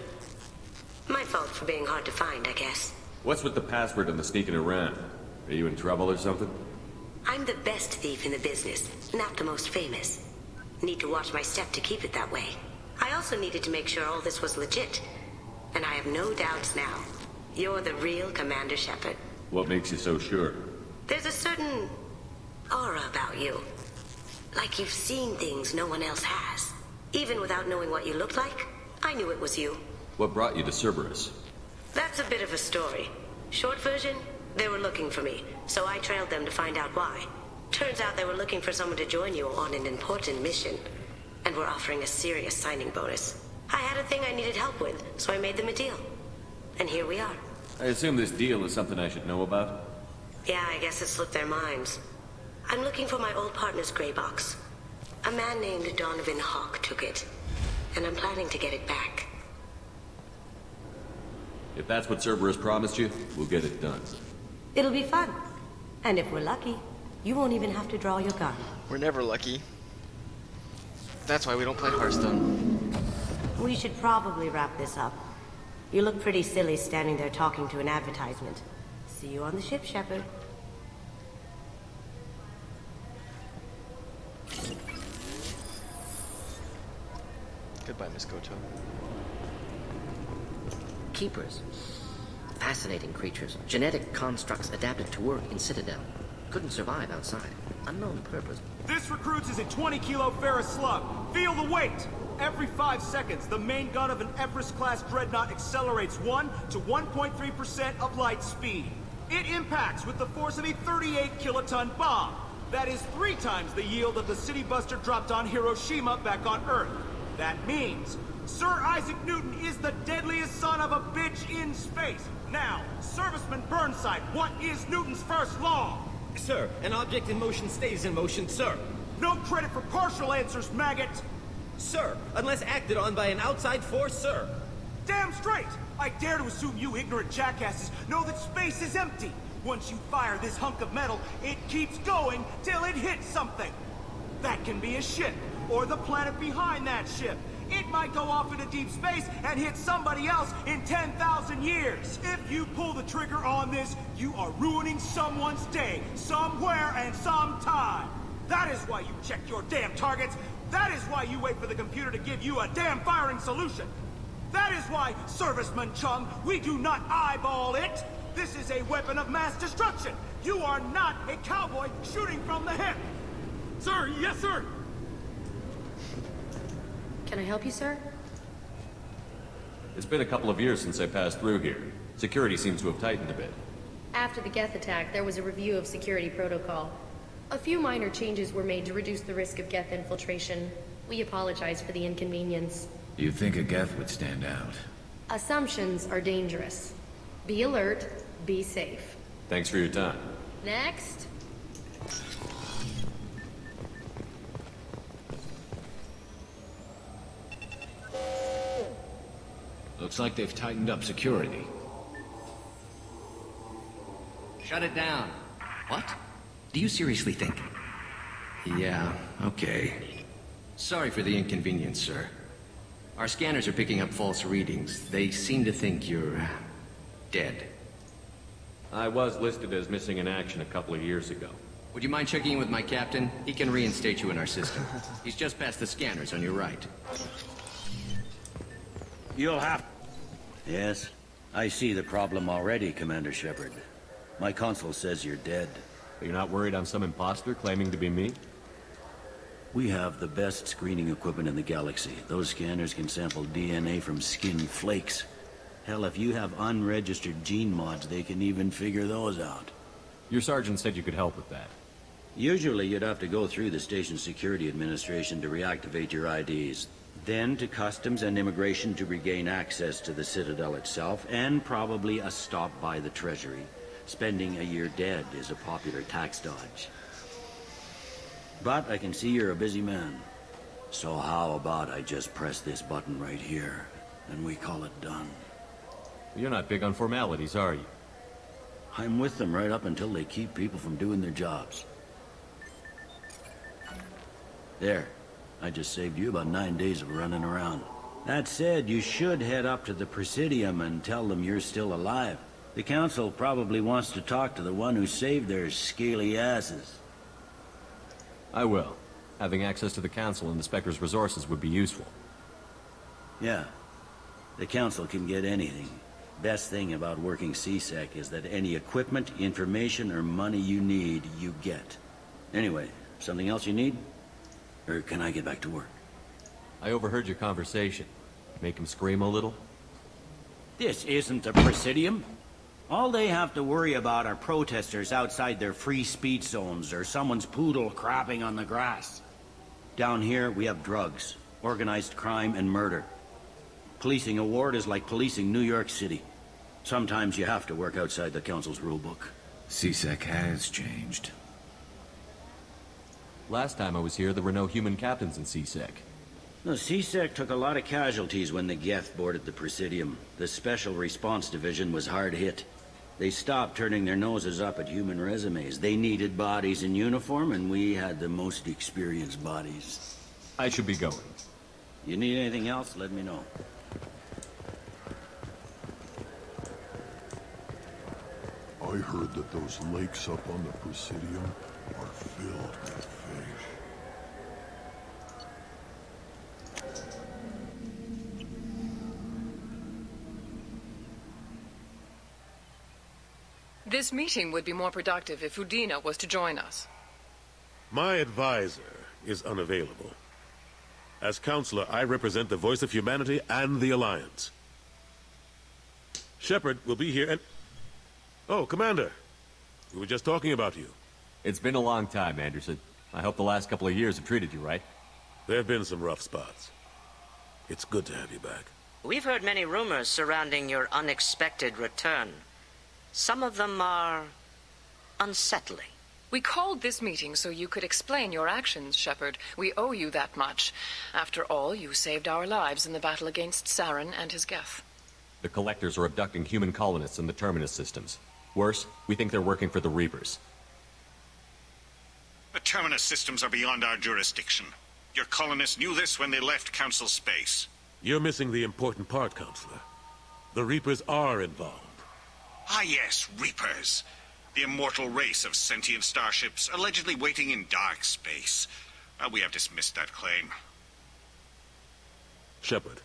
My fault for being hard to find, I guess. What's with the password and the sneaking around? Are you in trouble or something? I'm the best thief in the business, not the most famous. Need to watch my step to keep it that way. I also needed to make sure all this was legit. And I have no doubts now. You're the real Commander Shepard. What makes you so sure? There's a certain aura about you. Like you've seen things no one else has. Even without knowing what you looked like, I knew it was you. What brought you to Cerberus? That's a bit of a story. Short version, they were looking for me, so I trailed them to find out why. Turns out they were looking for someone to join you on an important mission, and were offering a serious signing bonus. I had a thing I needed help with, so I made them a deal. And here we are. I assume this deal is something I should know about? Yeah, I guess it slipped their minds. I'm looking for my old partner's gray box. A man named Donovan Hawk took it, and I'm planning to get it back. If that's what Cerberus promised you, we'll get it done. It'll be fun. And if we're lucky, you won't even have to draw your gun. We're never lucky. That's why we don't play Hearthstone. We should probably wrap this up. You look pretty silly standing there talking to an advertisement. See you on the ship, Shepard. Goodbye, Miss Goto. Keepers. Fascinating creatures. Genetic constructs adapted to work in Citadel. Couldn't survive outside. Unknown purpose. This recruits is a 20-kilo ferrous slug. Feel the weight! Every 5 seconds, the main gun of an Everest-class dreadnought accelerates 1 to 1.3% of light speed. It impacts with the force of a 38-kiloton bomb. That is 3 times the yield of the city buster dropped on Hiroshima back on Earth. That means Sir Isaac Newton is the deadliest son of a bitch in space. Now, Serviceman Burnside, what is Newton's first law? Sir, an object in motion stays in motion, sir. No credit for partial answers, maggot! Sir, unless acted on by an outside force, sir. Damn straight! I dare to assume you ignorant jackasses know that space is empty. Once you fire this hunk of metal, it keeps going till it hits something. That can be a ship, or the planet behind that ship. It might go off into deep space and hit somebody else in 10,000 years. If you pull the trigger on this, you are ruining someone's day, somewhere and sometime. That is why you check your damn targets. That is why you wait for the computer to give you a damn firing solution. That is why, Serviceman Chung, we do not eyeball it. This is a weapon of mass destruction. You are not a cowboy shooting from the hip. Sir, yes, sir. Can I help you, sir? It's been a couple of years since I passed through here. Security seems to have tightened a bit. After the Geth attack, there was a review of security protocol. A few minor changes were made to reduce the risk of Geth infiltration. We apologize for the inconvenience. You'd think a Geth would stand out. Assumptions are dangerous. Be alert, be safe. Thanks for your time. Next. Looks like they've tightened up security. Shut it down. What? Do you seriously think? Yeah, okay. Sorry for the inconvenience, sir. Our scanners are picking up false readings. They seem to think you're dead. I was listed as missing in action a couple of years ago. Would you mind checking in with my captain? He can reinstate you in our system. He's just past the scanners on your right. You'll have... Yes, I see the problem already, Commander Shepard. My console says you're dead. You're not worried I'm some imposter claiming to be me? We have the best screening equipment in the galaxy. Those scanners can sample DNA from skin flakes. Hell, if you have unregistered gene mods, they can even figure those out. Your sergeant said you could help with that. Usually you'd have to go through the station security administration to reactivate your IDs. Then to customs and immigration to regain access to the Citadel itself, and probably a stop by the Treasury. Spending a year dead is a popular tax dodge. But I can see you're a busy man. So how about I just press this button right here, and we call it done? You're not big on formalities, are you? I'm with them right up until they keep people from doing their jobs. There. I just saved you about 9 days of running around. That said, you should head up to the Presidium and tell them you're still alive. The Council probably wants to talk to the one who saved their scaly asses. I will. Having access to the Council and the Spectre's resources would be useful. Yeah. The Council can get anything. Best thing about working CSEC is that any equipment, information, or money you need, you get. Anyway, something else you need? Or can I get back to work? I overheard your conversation. Make him scream a little? This isn't the Presidium. All they have to worry about are protesters outside their free speech zones or someone's poodle crapping on the grass. Down here, we have drugs, organized crime, and murder. Policing a ward is like policing New York City. Sometimes you have to work outside the Council's rulebook. CSEC has changed. Last time I was here, there were no human captains in CSEC. The CSEC took a lot of casualties when the Geth boarded the Presidium. The Special Response Division was hard hit. They stopped turning their noses up at human resumes. They needed bodies in uniform, and we had the most experienced bodies. I should be going. You need anything else, let me know. I heard that those lakes up on the Presidium are filled with fish. This meeting would be more productive if Udina was to join us. My advisor is unavailable. As counselor, I represent the voice of humanity and the Alliance. Shepard will be here and... Oh, Commander. We were just talking about you. It's been a long time, Anderson. I hope the last couple of years have treated you right. There have been some rough spots. It's good to have you back. We've heard many rumors surrounding your unexpected return. Some of them are unsettling. We called this meeting so you could explain your actions, Shepard. We owe you that much. After all, you saved our lives in the battle against Saren and his Geth. The Collectors are abducting human colonists in the Terminus systems. Worse, we think they're working for the Reapers. The Terminus systems are beyond our jurisdiction. Your colonists knew this when they left Council space. You're missing the important part, Counselor. The Reapers are involved. Ah yes, Reapers. The immortal race of sentient starships allegedly waiting in dark space. We have dismissed that claim. Shepard,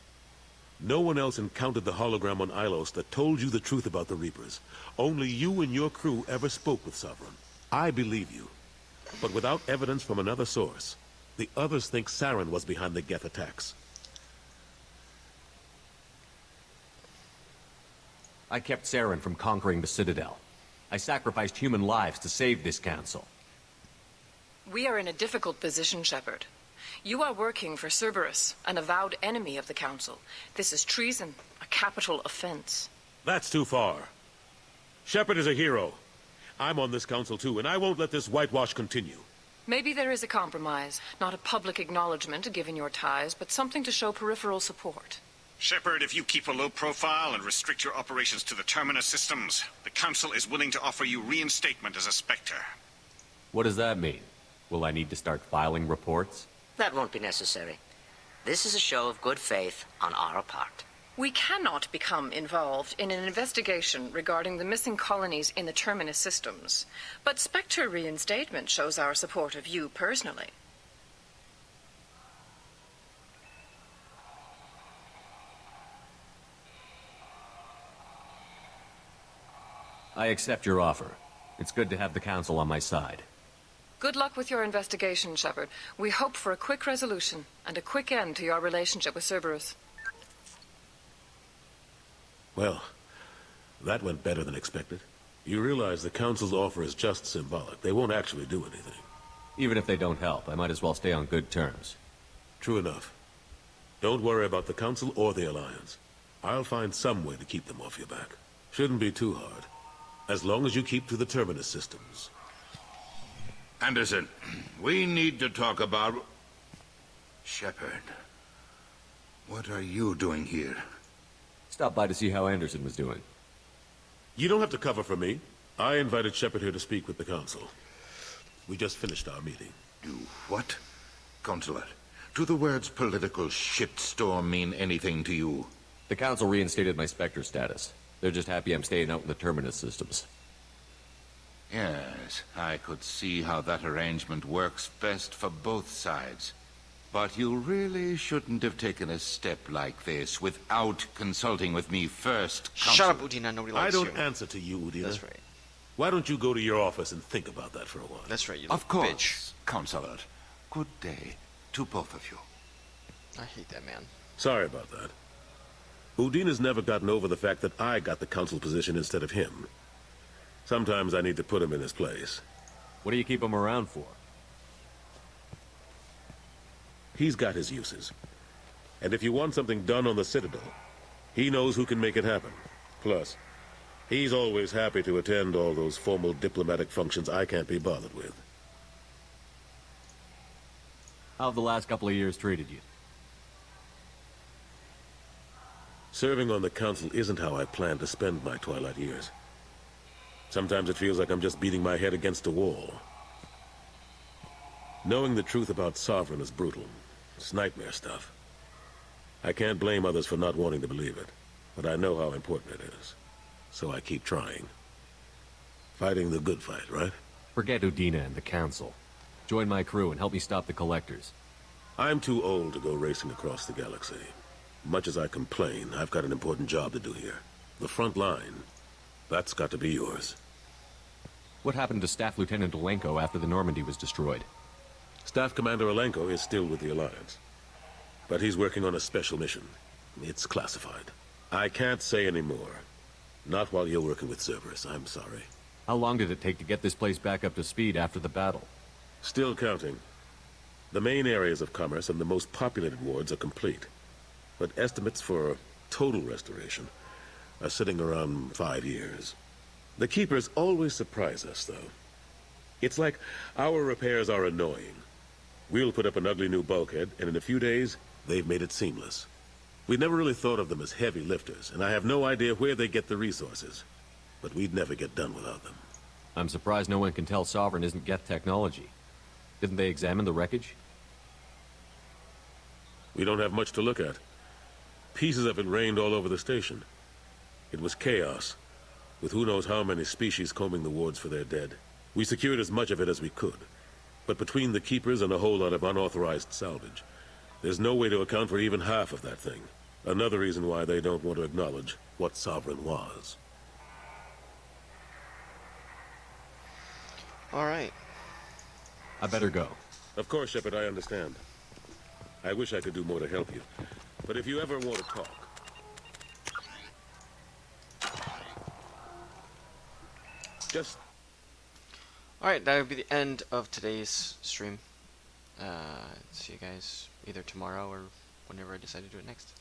no one else encountered the hologram on Ilos that told you the truth about the Reapers. Only you and your crew ever spoke with Sovereign. I believe you. But without evidence from another source, the others think Saren was behind the Geth attacks. I kept Saren from conquering the Citadel. I sacrificed human lives to save this council. We are in a difficult position, Shepard. You are working for Cerberus, an avowed enemy of the Council. This is treason, a capital offense. That's too far. Shepard is a hero. I'm on this council too, and I won't let this whitewash continue. Maybe there is a compromise. Not a public acknowledgement given your ties, but something to show peripheral support. Shepard, if you keep a low profile and restrict your operations to the Terminus systems, the Council is willing to offer you reinstatement as a Spectre. What does that mean? Will I need to start filing reports? That won't be necessary. This is a show of good faith on our part. We cannot become involved in an investigation regarding the missing colonies in the Terminus systems, but Spectre reinstatement shows our support of you personally. I accept your offer. It's good to have the Council on my side. Good luck with your investigation, Shepard. We hope for a quick resolution and a quick end to your relationship with Cerberus. Well, that went better than expected. You realize the Council's offer is just symbolic. They won't actually do anything. Even if they don't help, I might as well stay on good terms. True enough. Don't worry about the Council or the Alliance. I'll find some way to keep them off your back. Shouldn't be too hard. As long as you keep to the Terminus systems. Anderson, we need to talk about... Shepard. What are you doing here? Stop by to see how Anderson was doing. You don't have to cover for me. I invited Shepard here to speak with the Council. We just finished our meeting. You what? Counselor, do the words political shitstorm mean anything to you? The Council reinstated my Spectre status. They're just happy I'm staying out in the Terminus systems. Yes, I could see how that arrangement works best for both sides. But you really shouldn't have taken a step like this without consulting with me first, Counselor. Shut up, Udina. Nobody likes you. I don't answer to you, Udina. That's right. Why don't you go to your office and think about that for a while? That's right, you Of little course, bitch. Counselor. Good day to both of you. I hate that man. Sorry about that. Udina's never gotten over the fact that I got the Council position instead of him. Sometimes I need to put him in his place. What do you keep him around for? He's got his uses. And if you want something done on the Citadel, he knows who can make it happen. Plus, he's always happy to attend all those formal diplomatic functions I can't be bothered with. How have the last couple of years treated you? Serving on the Council isn't how I plan to spend my twilight years. Sometimes it feels like I'm just beating my head against a wall. Knowing the truth about Sovereign is brutal. It's nightmare stuff. I can't blame others for not wanting to believe it, but I know how important it is. So I keep trying. Fighting the good fight, right? Forget Udina and the Council. Join my crew and help me stop the Collectors. I'm too old to go racing across the galaxy. Much as I complain, I've got an important job to do here. The front line. That's got to be yours. What happened to Staff Lieutenant Alenko after the Normandy was destroyed? Staff Commander Alenko is still with the Alliance. But he's working on a special mission. It's classified. I can't say any more. Not while you're working with Cerberus, I'm sorry. How long did it take to get this place back up to speed after the battle? Still counting. The main areas of commerce and the most populated wards are complete. But estimates for total restoration are sitting around 5 years. The Keepers always surprise us, though. It's like our repairs are annoying. We'll put up an ugly new bulkhead, and in a few days, they've made it seamless. We never really thought of them as heavy lifters, and I have no idea where they get the resources. But we'd never get done without them. I'm surprised no one can tell Sovereign isn't Geth technology. Didn't they examine the wreckage? We don't have much to look at. Pieces of it rained all over the station. It was chaos, with who knows how many species combing the wards for their dead. We secured as much of it as we could. But between the Keepers and a whole lot of unauthorized salvage, there's no way to account for even half of that thing. Another reason why they don't want to acknowledge what Sovereign was. All right. I better go. Of course, Shepard, I understand. I wish I could do more to help you. But if you ever want to talk... Just... Alright, that would be the end of today's stream. See you guys either tomorrow or whenever I decide to do it next.